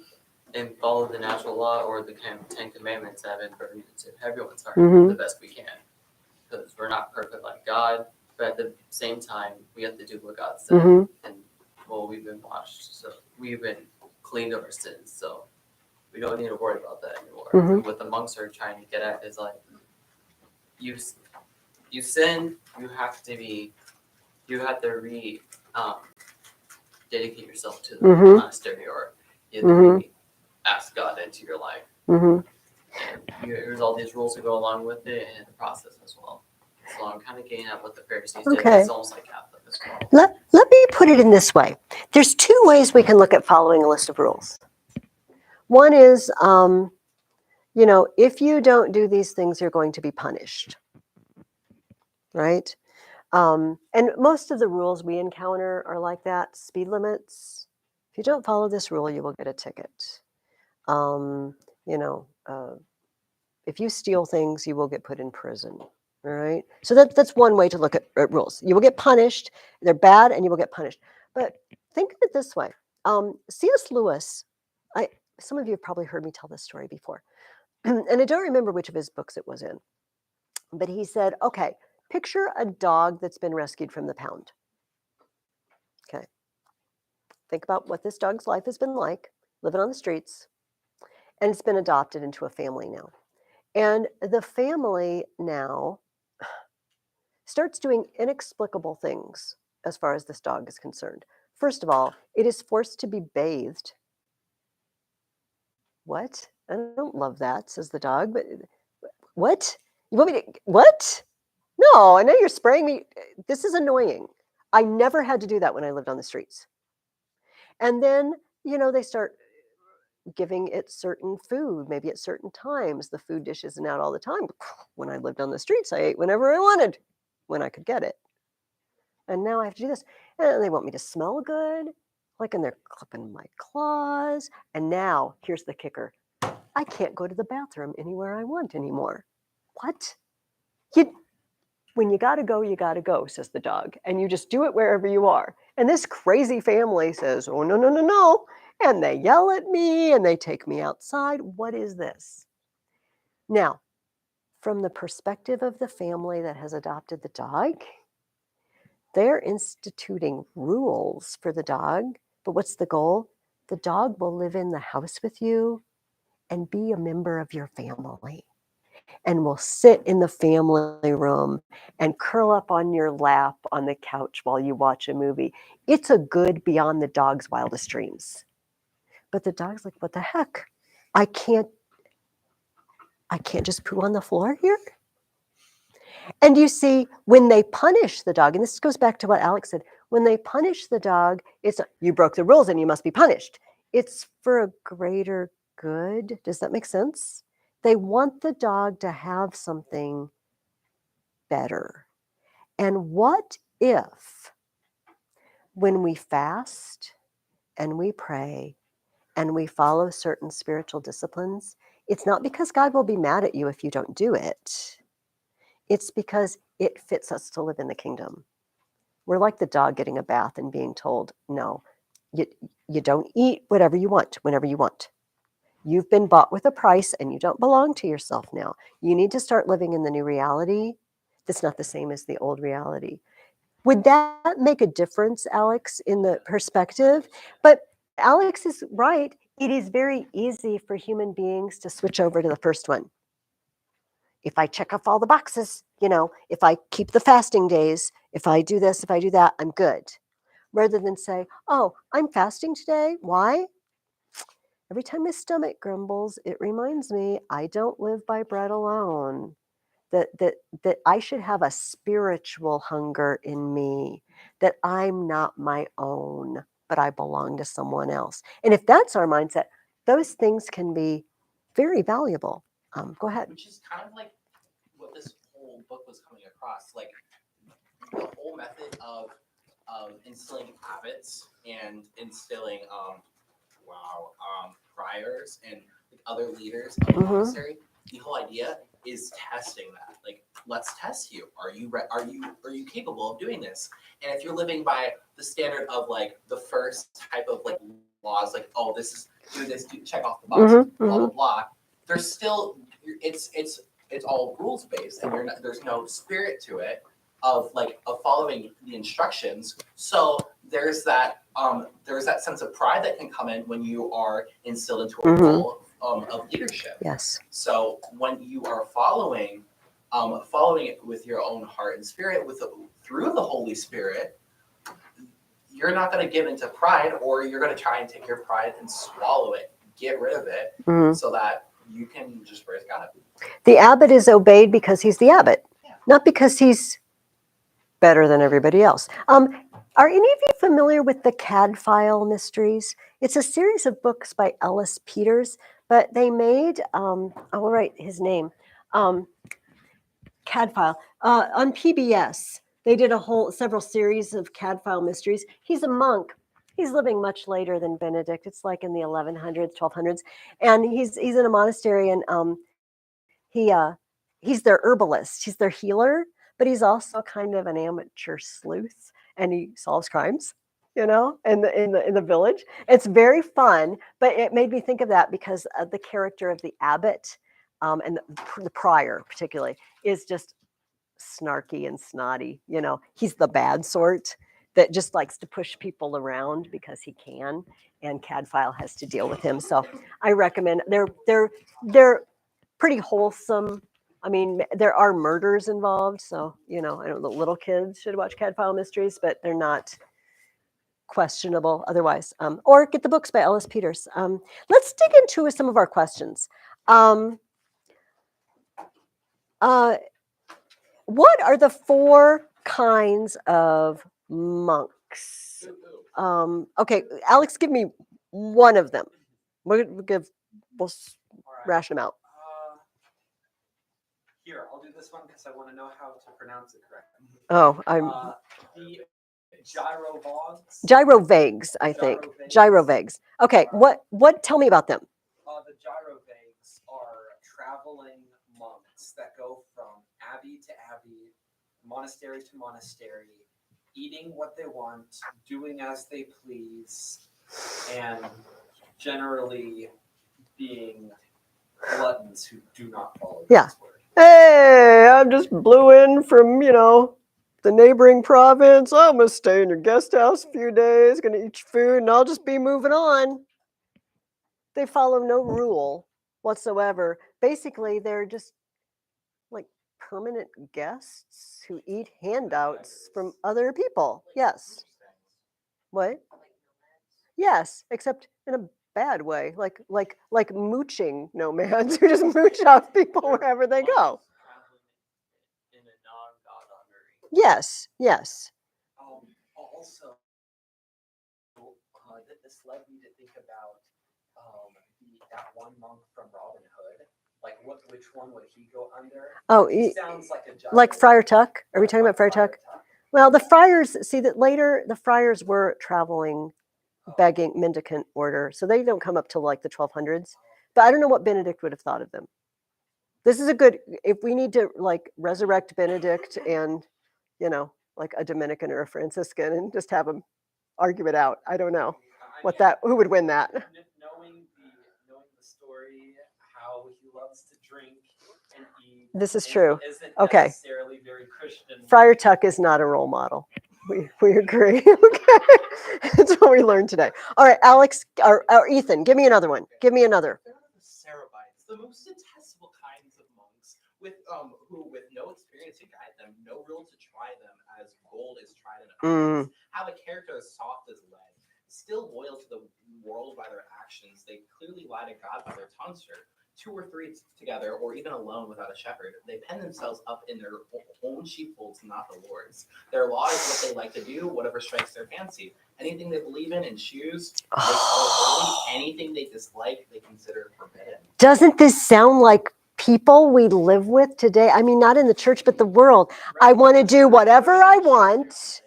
and follow the natural law or the Ten Commandments that have been burned into everyone's heart the best we can. Because we're not perfect like God, but at the same time, we have to do what God said. Mhm. And well, we've been washed, so we've been cleaned of our sins, so we don't need to worry about that anymore. Mhm. And what the monks are trying to get at is like, you sin, you have to dedicate yourself to the monastery, or you have to ask God into your life. Mhm. And there's all these rules to go along with it and the process as well. So I'm kind of getting at what the Pharisees did. Okay. It's almost like Catholic as well. Let me put it in this way. There's two ways we can look at following a list of rules. One is, you know, if you don't do these things, you're going to be punished, right? And most of the rules we encounter are like that. Speed limits. If you don't follow this rule, you will get a ticket. Um, you know, if you steal things, you will get put in prison. All right. So that's one way to look at rules. You will get punished. They're bad, and you will get punished. But think of it this way. C.S. Lewis. Some of you have probably heard me tell this story before, and I don't remember which of his books it was in. But he said, "Okay, picture a dog that's been rescued from the pound. Okay. Think about what this dog's life has been like, living on the streets, and it's been adopted into a family now. And the family now starts doing inexplicable things as far as this dog is concerned. First of all, it is forced to be bathed. What? I don't love that, says the dog, but what? You want me to, what? No, I know you're spraying me. This is annoying. I never had to do that when I lived on the streets. And then, they start giving it certain food, maybe at certain times. The food dish isn't out all the time. When I lived on the streets, I ate whenever I wanted, when I could get it. And now I have to do this. And they want me to smell good, like, and they're clipping my claws. And now, here's the kicker. I can't go to the bathroom anywhere I want anymore. What? When you gotta go, says the dog. And you just do it wherever you are. And this crazy family says, oh, no, no, no, no. And they yell at me and they take me outside. What is this? Now, from the perspective of the family that has adopted the dog, they're instituting rules for the dog. But what's the goal? The dog will live in the house with you and be a member of your family, and will sit in the family room and curl up on your lap on the couch while you watch a movie. It's a good beyond the dog's wildest dreams. But the dog's like, what the heck? I can't just poo on the floor here? And you see, when they punish the dog, and this goes back to what Alex said, when they punish the dog, it's you broke the rules and you must be punished. It's for a greater good. Does that make sense? They want the dog to have something better. And what if, when we fast and we pray and we follow certain spiritual disciplines, it's not because God will be mad at you if you don't do it. It's because it fits us to live in the kingdom. We're like the dog getting a bath and being told, no, you don't eat whatever you want, whenever you want. You've been bought with a price and you don't belong to yourself now. You need to start living in the new reality that's not the same as the old reality. Would that make a difference, Alex, in the perspective? But Alex is right. It is very easy for human beings to switch over to the first one. If I check off all the boxes, if I keep the fasting days, if I do this, if I do that, I'm good. Rather than say, oh, I'm fasting today. Why? Every time my stomach grumbles, it reminds me I don't live by bread alone. That I should have a spiritual hunger in me, that I'm not my own, but I belong to someone else. And if that's our mindset, those things can be very valuable. Go ahead. Which is kind of like what this whole book was coming across, like the whole method of instilling habits and instilling priors and like, other leaders of the monastery. The whole idea is testing that. Like, let's test you. Are you capable of doing this? And if you're living by the standard of like the first type of like laws, like, oh, this is do this, check off the box, blah blah blah. There's still it's all rules based, and there's no spirit to it of following the instructions. So there's that sense of pride that can come in when you are instilled into a role of leadership. Yes. So when you are following it with your own heart and spirit, through the Holy Spirit, you're not going to give into pride, or you're going to try and take your pride and swallow it, get rid of it, so that you can just praise God. The abbot is obeyed because he's the abbot, not because he's better than everybody else. Are any of you familiar with the Cadfile Mysteries? It's a series of books by Ellis Peters, but they made, I will write his name, Cadfile, on PBS. They did several series of Cadfile mysteries. He's a monk. He's living much later than Benedict. It's like in the 1100s, 1200s, and he's in a monastery, and he he's their herbalist. He's their healer, but he's also kind of an amateur sleuth, and he solves crimes. In the village, it's very fun. But it made me think of that because the character of the abbot, and the prior particularly, is just snarky and snotty. He's the bad sort that just likes to push people around because he can, and Cadfile has to deal with him. So I recommend. They're pretty wholesome. I mean, there are murders involved, so I don't know. Little kids should watch Cadfile mysteries, but they're not questionable otherwise. Or get the books by Ellis Peters. Let's dig into some of our questions. What are the 4 kinds of monks? Okay, Alex, give me one of them. We'll ration them out. Here, I'll do this one because I want to know how to pronounce it correctly. Oh, I'm The gyrovags. gyrovags, I think. Gyrovags. Okay, what? Tell me about them. The gyrovags are traveling monks that go from abbey to abbey, monastery to monastery, eating what they want, doing as they please, and generally being gluttons who do not follow God's word. Hey, I'm just blew in from, the neighboring province. I'm going to stay in your guest house a few days, going to eat your food, and I'll just be moving on. They follow no rule whatsoever. Basically, they're just like permanent guests who eat handouts from other people. Yes. What? Yes, except in a bad way, like mooching nomads who just mooch off people wherever they go. In a non-God honoring. Yes. Also, this led me to think about that one monk from Robin Hood. Like, which one would he go under? Oh, he sounds like a gyro. Like Friar Tuck. Are we talking about Friar Tuck? Well, the friars. See that later. The friars were traveling, begging, mendicant order, so they don't come up till like the 1200s. But I don't know what Benedict would have thought of them. This is a good. If we need to like resurrect Benedict and, like a Dominican or a Franciscan, and just have them argue it out. I don't know who would win that. Knowing the story, how he loves to drink and eat. This is true. Isn't Okay. necessarily very Christian. Friar Tuck is not a role model. We agree. Okay, that's what we learned today. All right, Alex or Ethan, give me another one. Give me another. Cerebites, the most detestable kinds of monks, who with no experience to guide them, no rule to try them, as gold is tried in irons, have a character as soft as lead. Still loyal to the world by their actions, they clearly lie to God by their tonsure. 2 or 3 together, or even alone without a shepherd, they pen themselves up in their own sheepfolds, not the Lord's. Their law is what they like to do, whatever strikes their fancy. Anything they believe in and choose, they call holy. Anything they dislike, they consider forbidden. Doesn't this sound like people we live with today? I mean, not in the church, but the world. I want to do whatever I want.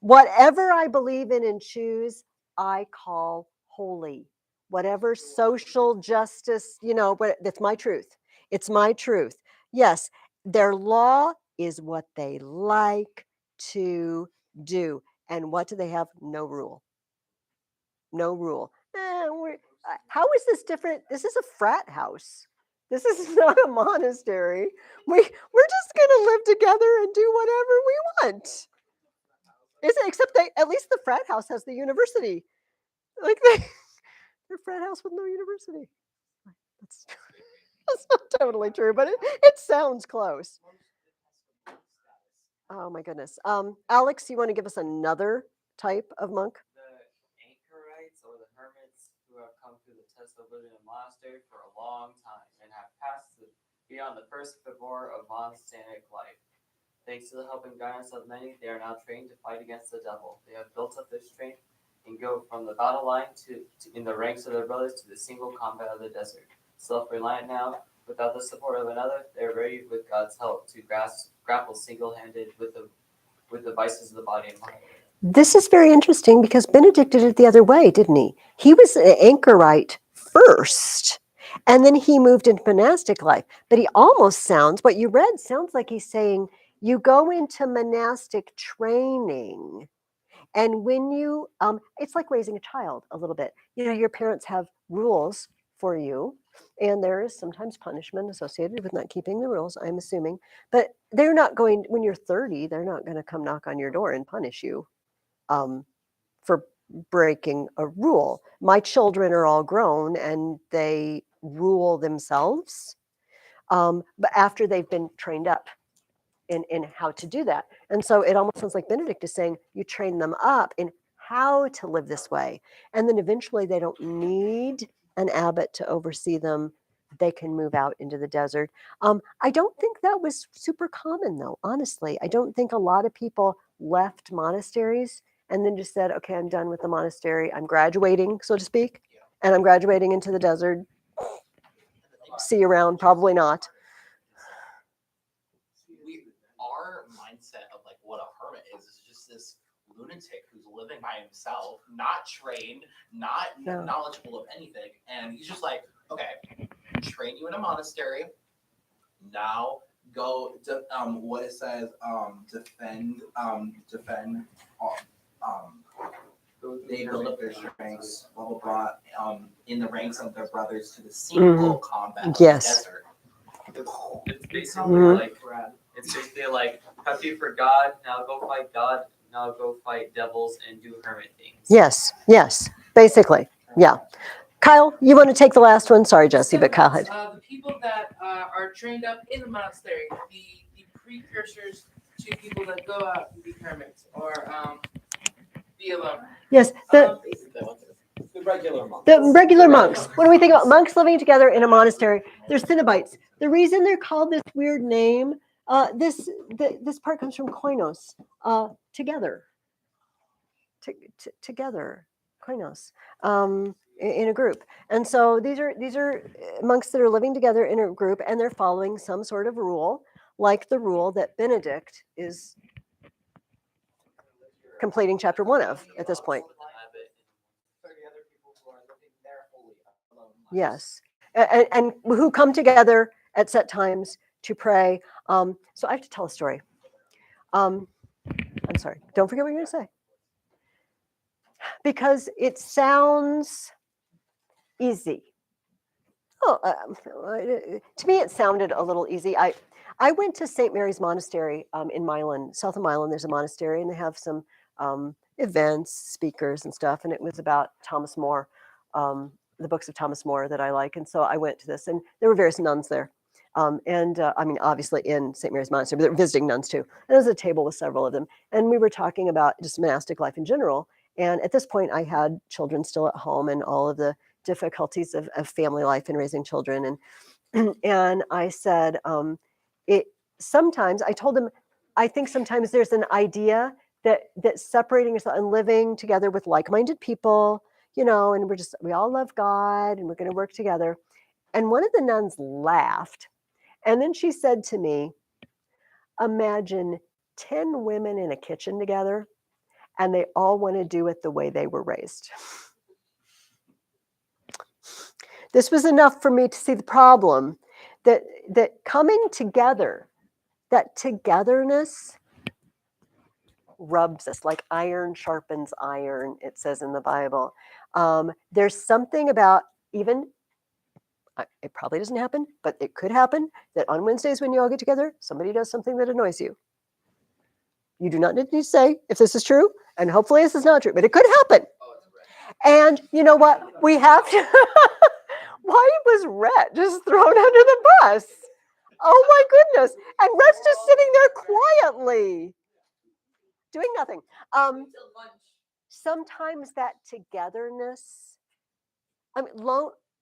Whatever I believe in and choose, I call holy. Whatever social justice, but that's my truth. It's my truth. Yes, their law is what they like to do. And what do they have? No rule. No rule. How is this different? This is a frat house. This is not a monastery. We're just going to live together and do whatever we want. Except at least the frat house has the university. Like their frat house with no university. That's not totally true, but it sounds close. Oh my goodness. Alex, you want to give us another type of monk? The anchorites or the hermits who have come through the test of living in a monastery for a long time and have passed beyond the first fervor of monastic life. Thanks to the help and guidance of many, they are now trained to fight against the devil. They have built up their strength and go from the battle line to in the ranks of their brothers to the single combat of the desert. Self-reliant now, without the support of another, they are ready with God's help to grapple single-handed with with the vices of the body and mind. This is very interesting because Benedict did it the other way, didn't he? He was an anchorite first, and then he moved into monastic life. But he almost sounds, what you read sounds like he's saying, you go into monastic training. And when you, it's like raising a child a little bit. You know, your parents have rules for you, and there is sometimes punishment associated with not keeping the rules, I'm assuming. But they're not going, when you're 30, they're not going to come knock on your door and punish you for breaking a rule. My children are all grown and they rule themselves, but after they've been trained up in how to do that. And so it almost sounds like Benedict is saying you train them up in how to live this way. And then eventually they don't need an abbot to oversee them. They can move out into the desert. I don't think that was super common, though, honestly. I don't think a lot of people left monasteries and then just said, okay, I'm done with the monastery. I'm graduating, so to speak, and I'm graduating into the desert. See you around, probably not. Our mindset of like what a hermit is just this lunatic who's living by himself, not trained, not knowledgeable of anything, and he's just like, okay, train you in a monastery. Now go to what it says, defend. They build up their strengths, blah blah blah, in the ranks of their brothers to the single combat of the desert. It's basically like it's basically like happy for God, now go fight God, now go fight devils and do hermit things. Yes, basically, yeah. Kyle, you want to take the last one? Sorry, Jesse, but Kyle had. The people that are trained up in the monastery, the precursors to people that go out and be hermits or be alone. Yes, The regular monks. the regular monks. When we think about monks living together in a monastery, they're Cenobites. The reason they're called this weird name, this part comes from koinos, together. Together, koinos, in a group. And so these are monks that are living together in a group, and they're following some sort of rule, like the rule that Benedict is completing chapter 1 of at this point. Yes, and who come together at set times to pray. So I have to tell a story. I'm sorry. Don't forget what you're going to say. Because it sounds easy. Oh, to me, it sounded a little easy. I went to St. Mary's Monastery in Milan, south of Milan. There's a monastery, and they have some events, speakers, and stuff. And it was about Thomas More, the books of Thomas More that I like. And so I went to this, and there were various nuns there. I mean, obviously in St. Mary's Monastery, but there were visiting nuns too. And there was a table with several of them. And we were talking about just monastic life in general. And at this point, I had children still at home and all of the difficulties of family life and raising children. And I said, sometimes, I told them, I think sometimes there's an idea that separating yourself and living together with like-minded people, you know, and we all love God and we're going to work together. And one of the nuns laughed. And then she said to me, imagine 10 women in a kitchen together, and they all want to do it the way they were raised. This was enough for me to see the problem that coming together, that togetherness rubs us like iron sharpens iron, it says in the Bible. There's something about even, it probably doesn't happen, but it could happen that on Wednesdays when you all get together, somebody does something that annoys you. You do not need to say if this is true, and hopefully this is not true, but it could happen. And you know what? We have to. Why was Rhett just thrown under the bus? Oh my goodness. And Rhett's just sitting there quietly, doing nothing. Sometimes that togetherness, I mean,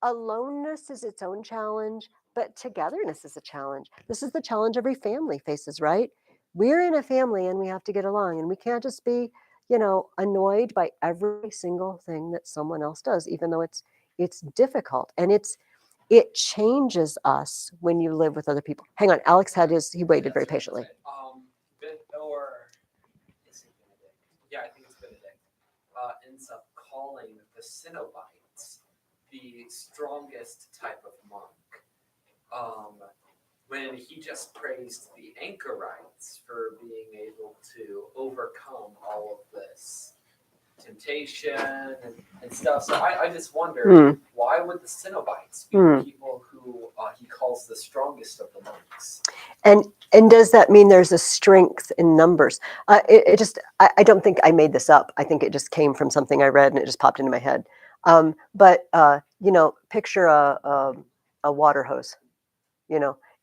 aloneness is its own challenge, but togetherness is a challenge. This is the challenge every family faces, right? We're in a family and we have to get along, and we can't just be, you know, annoyed by every single thing that someone else does, even though it's difficult. And it changes us when you live with other people. Hang on, Alex he waited very patiently. the Cenobites, the strongest type of monk, when he just praised the anchorites for being able to overcome all of this temptation and stuff. So I just wonder, why would the Cenobites be the people who he calls the strongest of the monks? And does that mean there's a strength in numbers? I don't think I made this up. I think it just came from something I read and it just popped into my head. But picture a water hose,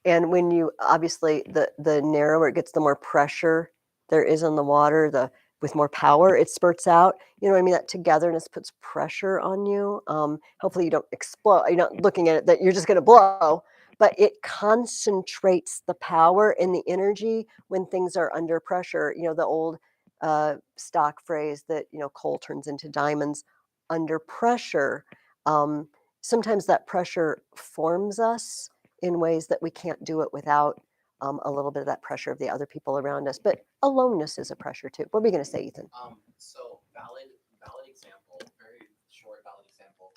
and when you obviously the narrower it gets, the more pressure there is on the water, with more power it spurts out. You know what I mean? That togetherness puts pressure on you. Hopefully you don't explode. You're not looking at it that you're just going to blow, but it concentrates the power and the energy when things are under pressure. The old stock phrase that, coal turns into diamonds under pressure. Sometimes that pressure forms us in ways that we can't do it without a little bit of that pressure of the other people around us. But aloneness is a pressure too. What are we going to say, Ethan? So valid example, very short valid example.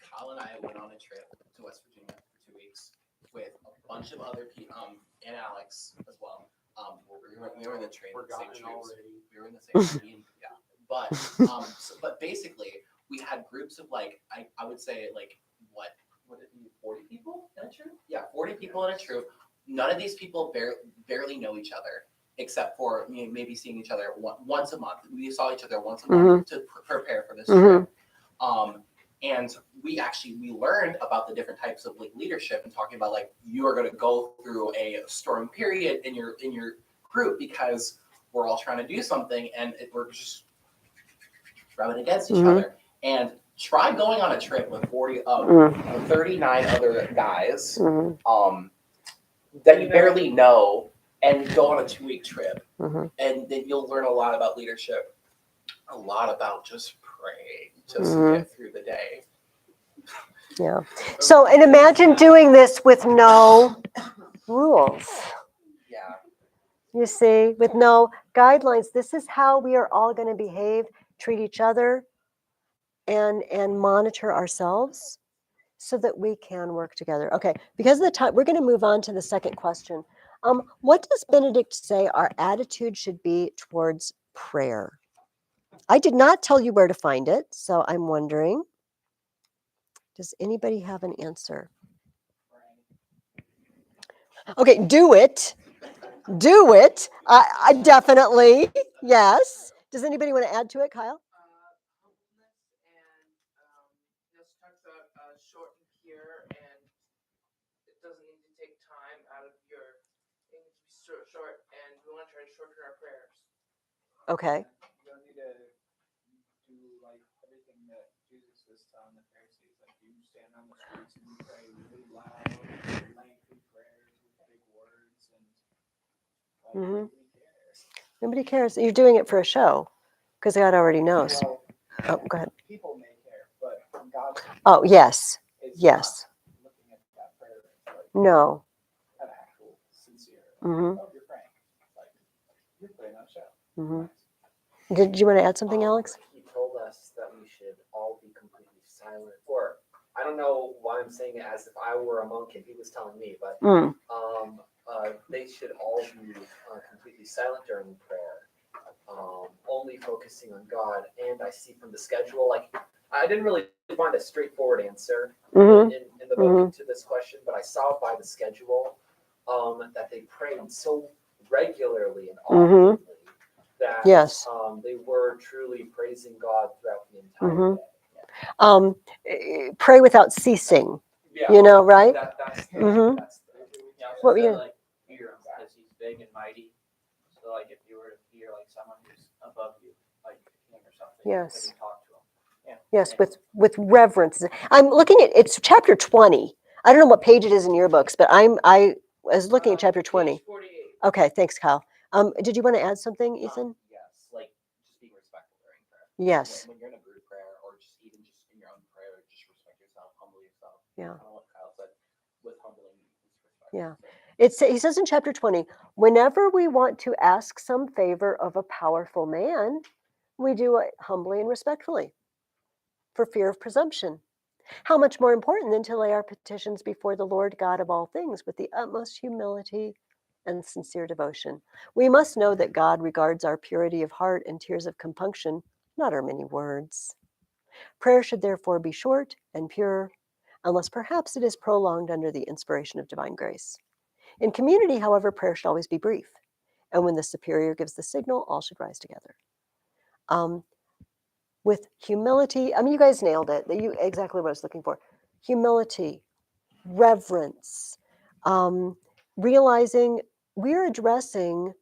Kyle and I went on a trip to West Virginia for 2 weeks with a bunch of other people, and Alex as well. We were in the train with the same shoes. We were in the same train, yeah. But basically, we had groups of I would say what would it be, 40 people in a troop? Yeah, 40 people in a troop. None of these people barely know each other, except for maybe seeing each other once a month. We saw each other once a month to prepare for this trip. And we learned about the different types of leadership, and talking about you are going to go through a storm period in your group because we're all trying to do something, and we're just rubbing against each other. And try going on a trip with 39 other guys that you barely know, and go on a 2-week trip, and then you'll learn a lot about leadership, a lot about just praying to get through the day. Yeah. So, and imagine doing this with no rules. Yeah. You see, with no guidelines. This is how we are all going to behave, treat each other, and monitor ourselves so that we can work together. Okay, because of the time, we're going to move on to the second question. What does Benedict say our attitude should be towards prayer? I did not tell you where to find it, so I'm wondering, does anybody have an answer? Okay, do it. Do it. I definitely, yes. Does anybody want to add to it, Kyle? Humbleness and just talks about short and pure, and it doesn't need to take time out of your things to be short, and we want to try to shorten our prayers. Okay. You don't need to do everything that Jesus was telling the Pharisees. You stand on the streets and you pray really loud, lengthy prayers with big words, and nobody cares. Nobody cares. You're doing it for a show because God already knows. Well, Go ahead. people may care, but God Oh, yes. is Yes. not looking at that prayer as No. an actual sincere. Mm-hmm. Oh, you're praying. You're praying on a show. Mm-hmm. Did you want to add something, Alex? He told us that we should all be completely silent. Or I don't know why I'm saying it as if I were a monk and he was telling me, but they should all be completely silent during prayer, only focusing on God. And I see from the schedule, I didn't really find a straightforward answer in the book to this question, but I saw by the schedule that they prayed so regularly and often that Yes. they were truly praising God throughout the entire day. Pray without ceasing. Yeah, right? That's that's What were you? Fear, because he's big and mighty. So if you were to fear someone who's above you, like a king or something, Yes. then you talk to him. Yeah. Yes, with reverence. I'm looking at it's chapter 20. I don't know what page it is in your books, but I was looking at chapter 20. Page 48. Okay, thanks, Kyle. Did you want to add something, Ethan? Yes, just being respectful during prayer. Yes. When you're in a group prayer, or just in your own prayer, just respect yourself, humble yourself. Yeah. Kind of what Kyle said, with humbling, respect. Yeah. He says in chapter 20, whenever we want to ask some favor of a powerful man, we do it humbly and respectfully. for fear of presumption. How much more important than to lay our petitions before the Lord God of all things with the utmost humility and sincere devotion. We must know that God regards our purity of heart and tears of compunction, not our many words. Prayer should therefore be short and pure, unless perhaps it is prolonged under the inspiration of divine grace. In community, however, prayer should always be brief, and when the superior gives the signal, all should rise together. With humility, I mean, you guys nailed it. You exactly what I was looking for. Humility, reverence, realizing we're addressing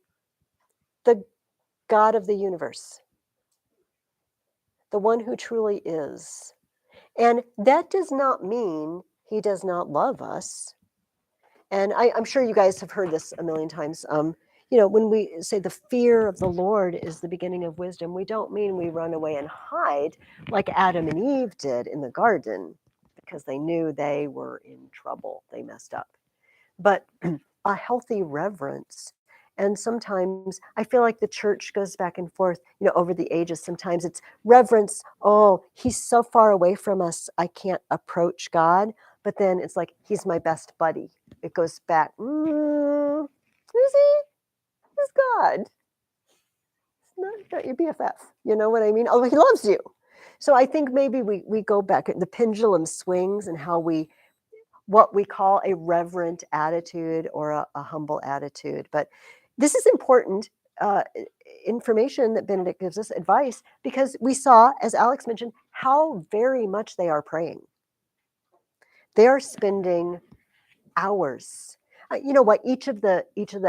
the God of the universe, the one who truly is. And that does not mean he does not love us. And I'm sure you guys have heard this a million times. When we say the fear of the Lord is the beginning of wisdom, we don't mean we run away and hide like Adam and Eve did in the garden because they knew they were in trouble. They messed up. But a healthy reverence. And sometimes I feel like the church goes back and forth, over the ages. Sometimes it's reverence. Oh, he's so far away from us, I can't approach God. But then it's like, he's my best buddy. It goes back, who's he? Who's God? It's not your BFF. You know what I mean? Oh, he loves you. So I think maybe we go back, the pendulum swings and what we call a reverent attitude or a humble attitude. But this is important information that Benedict gives us, advice, because we saw, as Alex mentioned, how very much they are praying. They are spending hours. You know what? Each of the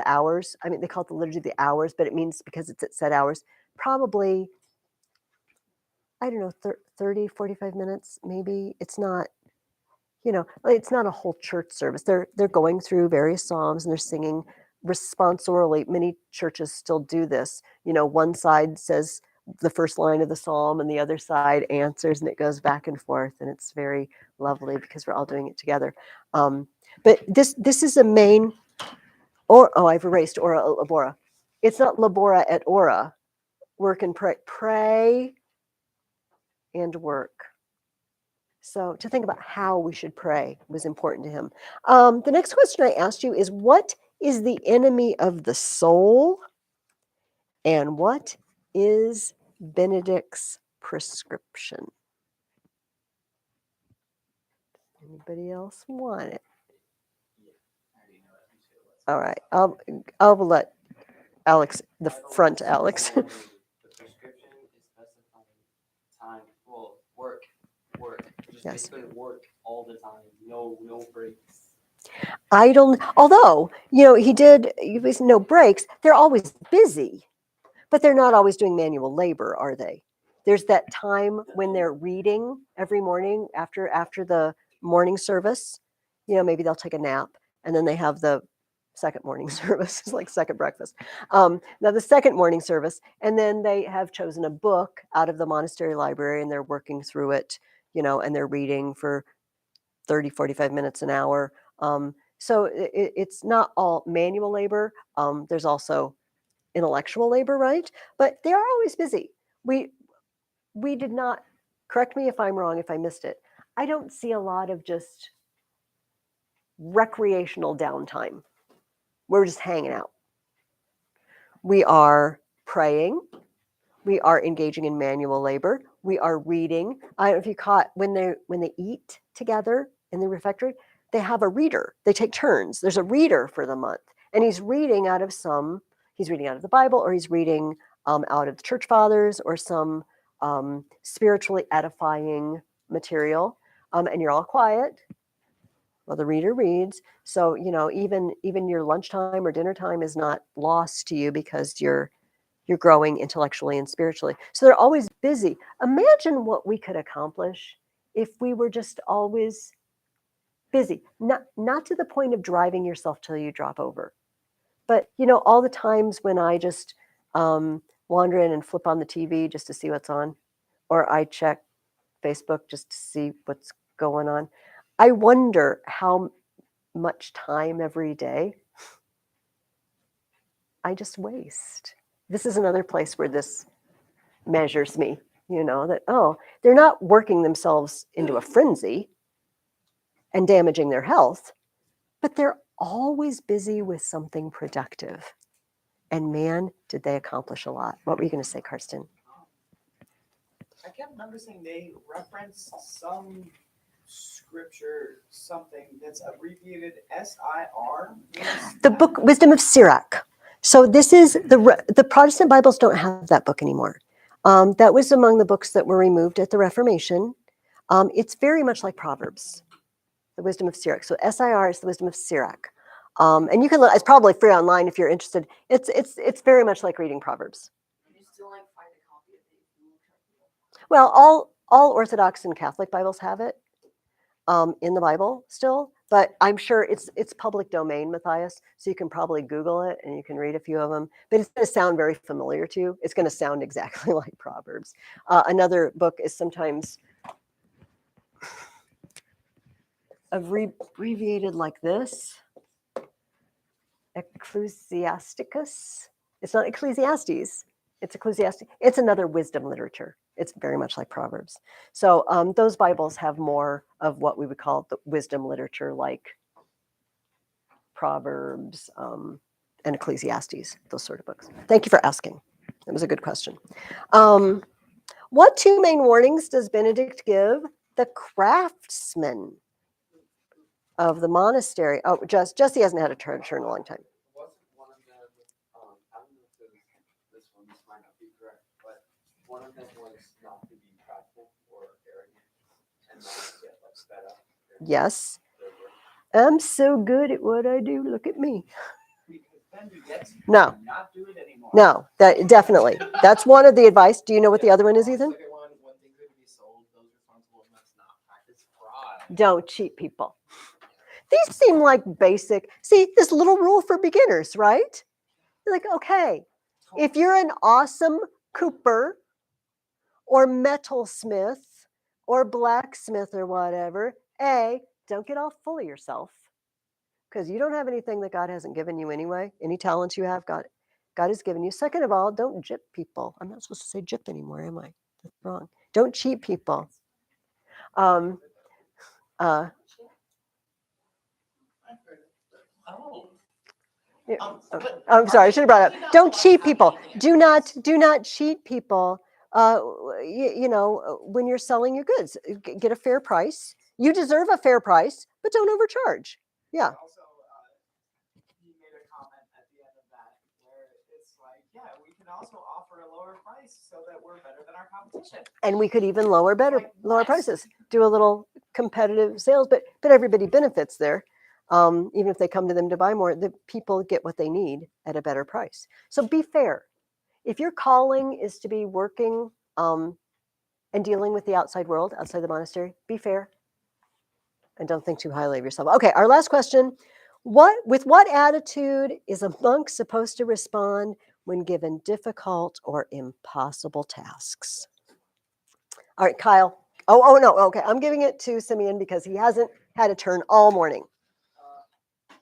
hours. I mean, they call it the liturgy of the hours, but it means because it's at set hours. Probably, I don't know, 30, 45 minutes, maybe. It's not. It's not a whole church service. They're going through various psalms and they're singing responsorily. Many churches still do this. One side says the first line of the psalm and the other side answers, and it goes back and forth, and it's very lovely because we're all doing it together. But this is a main, I've erased ora labora. It's not labora et ora. Work and pray and work. So to think about how we should pray was important to him. The next question I asked you is, what is the enemy of the soul? And what is Benedict's prescription? Anybody else want it? All right. I'll let Alex, the front Alex. The prescription is specifying time. Well, work. Just Yes. basically work all the time. No breaks. Although, he was no breaks, they're always busy, but they're not always doing manual labor, are they? There's that time when they're reading every morning after the morning service. Maybe they'll take a nap and then they have the second morning service. It's like second breakfast. Now the second morning service, and then they have chosen a book out of the monastery library and they're working through it, and they're reading for 30, 45 minutes an hour. So it's not all manual labor. There's also intellectual labor, right? But they are always busy. We did not, correct me if I'm wrong, if I missed it. I don't see a lot of just recreational downtime. We're just hanging out. We are praying. We are engaging in manual labor. We are reading. I don't know if you caught when they eat together in the refectory, they have a reader. They take turns. There's a reader for the month, and he's reading out of the Bible, or he's reading out of the church fathers, or some spiritually edifying material. And you're all quiet while the reader reads. So even your lunchtime or dinner time is not lost to you because you're growing intellectually and spiritually. So they're always busy. Imagine what we could accomplish if we were just always busy, not to the point of driving yourself till you drop over, but all the times when I just wander in and flip on the TV just to see what's on, or I check Facebook just to see what's going on. I wonder how much time every day I just waste. This is another place where this measures me. that, oh, they're not working themselves into a frenzy and damaging their health, but they're always busy with something productive. And man, did they accomplish a lot. What were you going to say, Karsten? I kept noticing they reference some scripture, something that's abbreviated SIR. The book Wisdom of Sirach. So this is the Protestant Bibles don't have that book anymore. That was among the books that were removed at the Reformation. It's very much like Proverbs, the Wisdom of Sirach. So SIR is the Wisdom of Sirach. And you can it's probably free online if you're interested. It's very much like reading Proverbs. Can you still like find a copy of it? Well, all Orthodox and Catholic Bibles have it in the Bible still, but I'm sure it's public domain, Matthias, so you can probably Google it and you can read a few of them, but it's going to sound very familiar to you. It's going to sound exactly like Proverbs. Another book is sometimes abbreviated like this, Ecclesiasticus. It's not Ecclesiastes, it's Ecclesiastes. It's another wisdom literature. It's very much like Proverbs. So those Bibles have more of what we would call the wisdom literature, like Proverbs and Ecclesiastes, those sort of books. Thank you for asking. That was a good question. What two main warnings does Benedict give the craftsmen of the monastery? Oh, Jesse hasn't had a turn in a long time. Wasn't one of them, I don't know if it was this one, this might not be correct, but one of them was not to be prideful or arrogant and not to get like fed up. Yes. I'm so good at what I do. Look at me. Because then you get to No. not do it anymore. No, that definitely. That's one of the advice. Do you know what the other one is, Ethan? Second one, when things are to be sold, those responsible must not practice fraud. Don't cheat people. These seem like basic. See, this little rule for beginners, right? You're like, okay, if you're an awesome cooper or metalsmith or blacksmith or whatever, don't get all full of yourself because you don't have anything that God hasn't given you anyway. Any talents you have, God has given you. Second of all, don't gyp people. I'm not supposed to say gyp anymore, am I? That's wrong. Don't cheat people. Oh. Yeah, I'm sorry, I should have brought it up. Don't cheat people. Do not cheat people. When you're selling your goods, get a fair price. You deserve a fair price, but don't overcharge. Yeah. Also, he made a comment at the end of that where it's like, yeah, we can also offer a lower price so that we're better than our competition. And we could even lower prices. Do a little competitive sales, but everybody benefits there. Even if they come to them to buy more, the people get what they need at a better price. So be fair. If your calling is to be working and dealing with the outside world, outside the monastery, be fair. And don't think too highly of yourself. Okay, our last question. With what attitude is a monk supposed to respond when given difficult or impossible tasks? All right, Kyle. Oh no, okay. I'm giving it to Simeon because he hasn't had a turn all morning.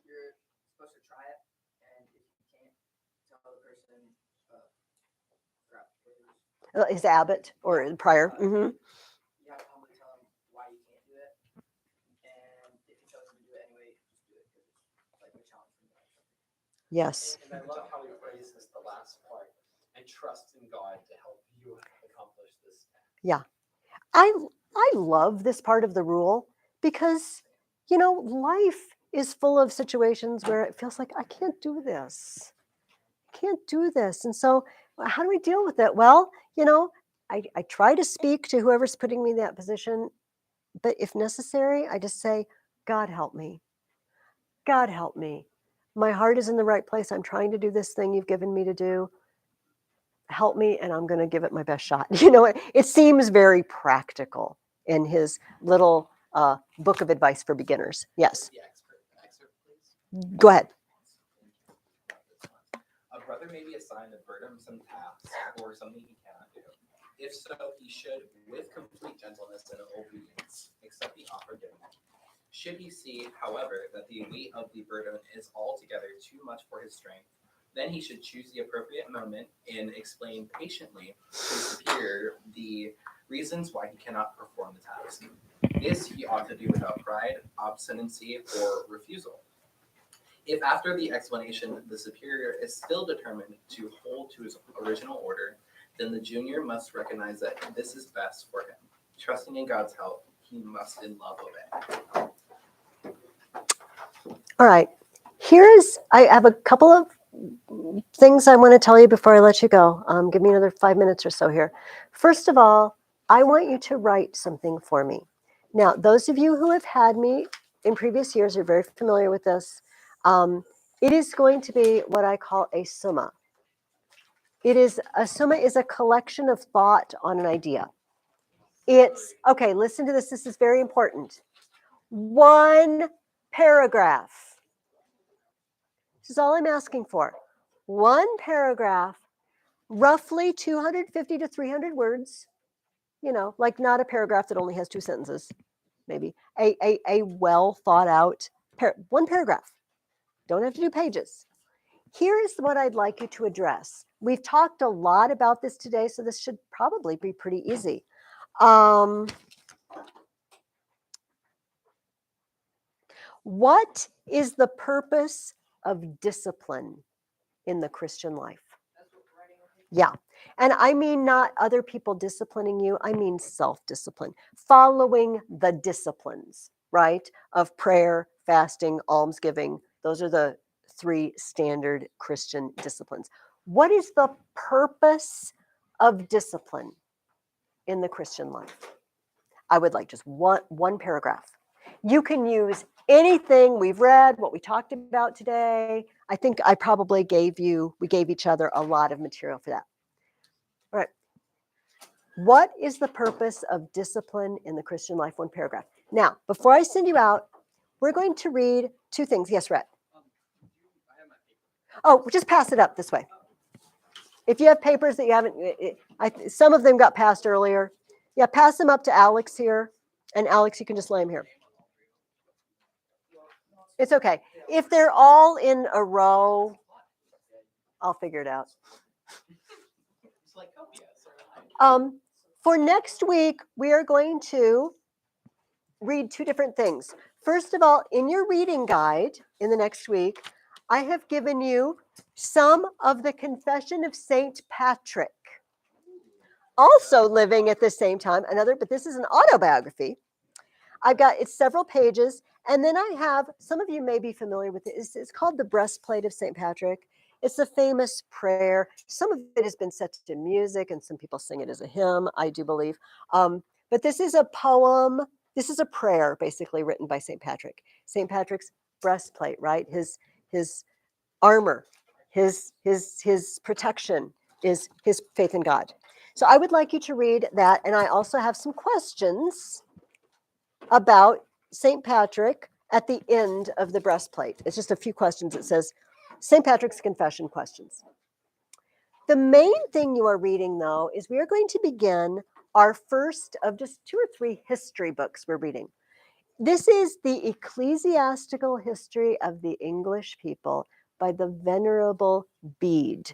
You're supposed to try it, and if you can't, tell the person, His abbot or prior. Mm-hmm. you have to humbly tell them why you can't do it, and if you chose to do it anyway, just do it because it's like a challenge for you. Yes. And I love how he phrases the last part, and trust in God to help you accomplish this task. Yeah. I love this part of the rule because, life is full of situations where it feels like I can't do this. And so how do we deal with it? Well, I try to speak to whoever's putting me in that position, but if necessary, I just say, God help me. God help me. My heart is in the right place. I'm trying to do this thing you've given me to do. Help me, and I'm going to give it my best shot. It seems very practical in his little book of advice for beginners. Yes. The excerpt, please. Go ahead. A brother may be assigned a burdensome task or something he cannot do. If so, he should, with complete gentleness and obedience, accept the offer given. Should he see, however, that the weight of the burden is altogether too much for his strength, Then he should choose the appropriate moment and explain patiently to his superior the reasons why he cannot perform the task. This he ought to do without pride, obstinacy, or refusal. If after the explanation the superior is still determined to hold to his original order, then the junior must recognize that this is best for him. Trusting in God's help, he must in love obey. All right. I have a couple of things I want to tell you before I let you go. Give me another 5 minutes or so here. First of all, I want you to write something for me. Now, those of you who have had me in previous years are very familiar with this. It is going to be what I call a summa. A summa is a collection of thought on an idea. Okay, listen to this. This is very important. One paragraph. This is all I'm asking for. One paragraph, roughly 250 to 300 words, like not a paragraph that only has 2 sentences, maybe. A well thought out, one paragraph. Don't have to do pages. Here's what I'd like you to address. We've talked a lot about this today, so this should probably be pretty easy. What is the purpose of discipline in the Christian life? Yeah. And I mean not other people disciplining you. I mean self-discipline, following the disciplines, right? Of prayer, fasting, almsgiving. Those are the 3 standard Christian disciplines. What is the purpose of discipline in the Christian life? I would like just one paragraph. You can use anything we've read, what we talked about today. I think we gave each other a lot of material for that. All right. What is the purpose of discipline in the Christian life? One paragraph. Now, before I send you out, we're going to read 2 things. Yes, Rhett. Oh, just pass it up this way. If you have papers that you haven't, some of them got passed earlier. Yeah, pass them up to Alex here. And Alex, you can just lay them here. It's okay. If they're all in a row, I'll figure it out. For next week, we are going to read 2 different things. First of all, in your reading guide in the next week, I have given you some of the Confession of Saint Patrick. Also living at the same time, but this is an autobiography. It's several pages. And then I have, some of you may be familiar with it. It's called the Breastplate of St. Patrick. It's a famous prayer. Some of it has been set to music and some people sing it as a hymn, I do believe. But this is a poem. This is a prayer basically written by St. Patrick. St. Patrick's breastplate, right? His armor, his protection is his faith in God. So I would like you to read that. And I also have some questions about St. Patrick at the end of the breastplate. It's just a few questions. It says St. Patrick's Confession questions. The main thing you are reading, though, is we are going to begin our first of just 2 or 3 history books we're reading. This is the Ecclesiastical History of the English People by the Venerable Bede.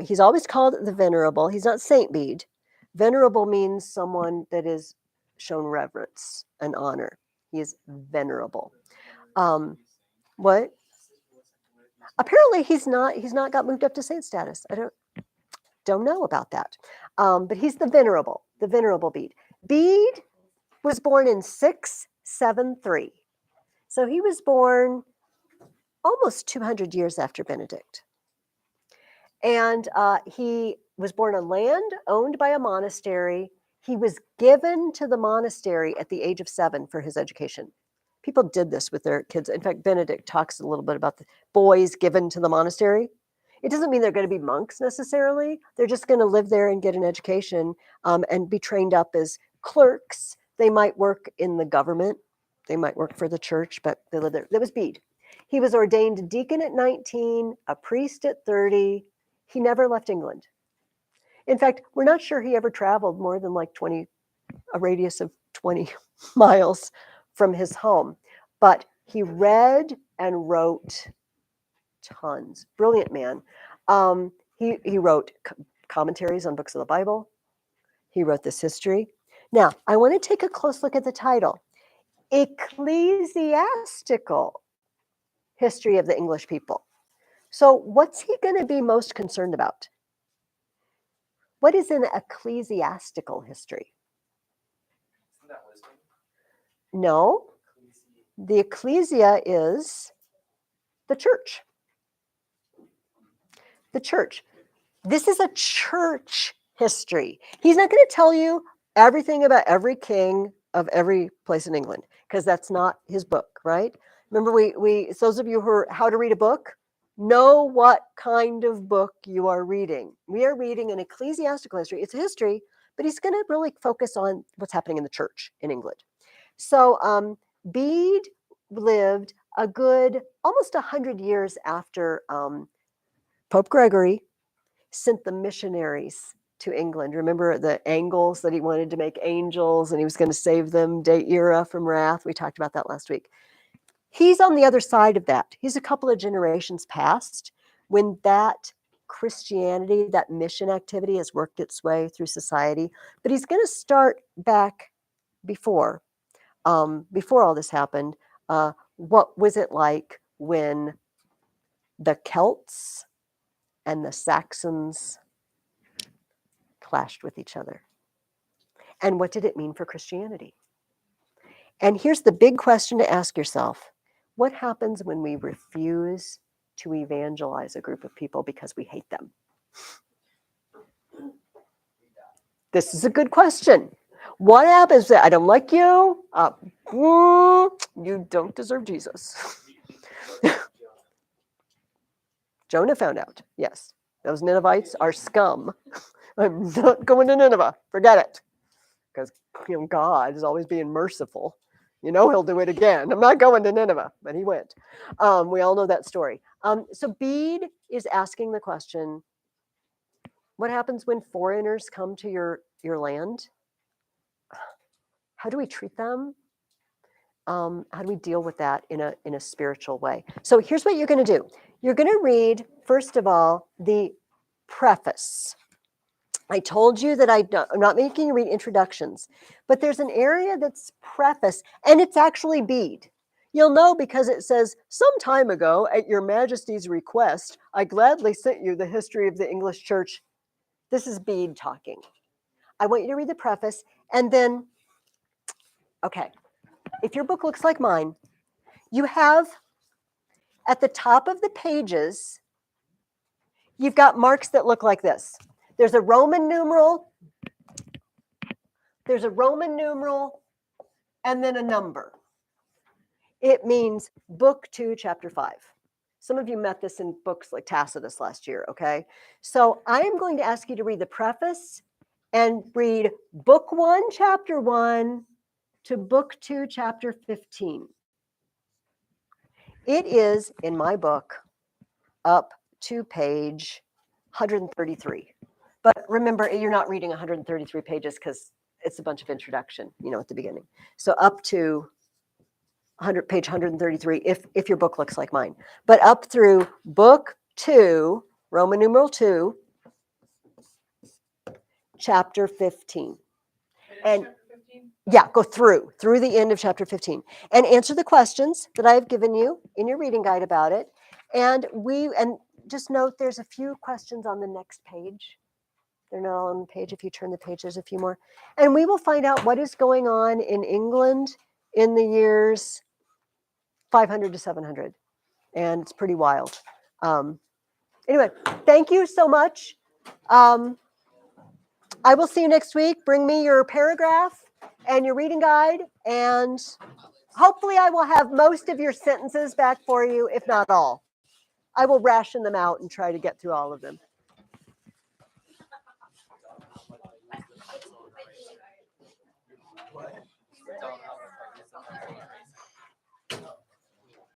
He's always called the Venerable. He's not Saint Bede. Venerable means someone that is shown reverence and honor. He is venerable. What? Apparently he's not got moved up to saint status. I don't know about that. But he's the venerable Bede. Bede was born in 673. So he was born almost 200 years after Benedict. And he was born on land owned by a monastery. He was given to the monastery at the age of 7 for his education. People did this with their kids. In fact, Benedict talks a little bit about the boys given to the monastery. It doesn't mean they're going to be monks necessarily. They're just going to live there and get an education and be trained up as clerks. They might work in the government. They might work for the church, but they live there. That was Bede. He was ordained a deacon at 19, a priest at 30. He never left England. In fact, we're not sure he ever traveled more than like a radius of 20 miles from his home. But he read and wrote tons. Brilliant man. He wrote commentaries on books of the Bible. He wrote this history. Now, I want to take a close look at the title. Ecclesiastical History of the English People. So what's he going to be most concerned about? What is an ecclesiastical history? Isn't that wisdom? No, the ecclesia is the church. The church. This is a church history. He's not going to tell you everything about every king of every place in England, because that's not his book, right? Remember, those of you who are how to read a book, know what kind of book you are reading. We are reading an ecclesiastical history. It's a history, but he's going to really focus on what's happening in the church in England. So Bede lived a good almost 100 years after Pope Gregory sent the missionaries to England. Remember the angels that he wanted to make angels and he was going to save them, de ira, from wrath. We talked about that last week. He's on the other side of that. He's a couple of generations past when that Christianity, that mission activity has worked its way through society. But he's going to start back before all this happened. What was it like when the Celts and the Saxons clashed with each other? And what did it mean for Christianity? And here's the big question to ask yourself. What happens when we refuse to evangelize a group of people because we hate them? This is a good question. What happens? I don't like you. You don't deserve Jesus. Jonah found out. Yes, those Ninevites are scum. I'm not going to Nineveh. Forget it. Because God is always being merciful. He'll do it again. I'm not going to Nineveh, but he went. We all know that story. So Bede is asking the question, what happens when foreigners come to your land? How do we treat them? How do we deal with that in a spiritual way? So here's what you're going to do. You're going to read, first of all, the preface. I told you that I'm not making you read introductions, but there's an area that's preface, and it's actually Bede. You'll know because it says, some time ago, at your majesty's request, I gladly sent you the history of the English church. This is Bede talking. I want you to read the preface, and then, okay, if your book looks like mine, you have at the top of the pages, you've got marks that look like this. There's a Roman numeral, and then a number. It means book 2, chapter 5. Some of you met this in books like Tacitus last year, okay? So I am going to ask you to read the preface and read book 1, chapter 1 to book 2, chapter 15. It is, in my book, up to page 133. But remember, you're not reading 133 pages because it's a bunch of introduction, at the beginning. So up to page 133, if your book looks like mine. But up through book 2, Roman numeral 2, chapter 15. And Chapter 15? yeah, go through the end of chapter 15 and answer the questions that I've given you in your reading guide about it. And just note there's a few questions on the next page. They're not all on the page. If you turn the page, there's a few more. And we will find out what is going on in England in the years 500 to 700. And it's pretty wild. Anyway, thank you so much. I will see you next week. Bring me your paragraph and your reading guide. And hopefully I will have most of your sentences back for you, if not all. I will ration them out and try to get through all of them.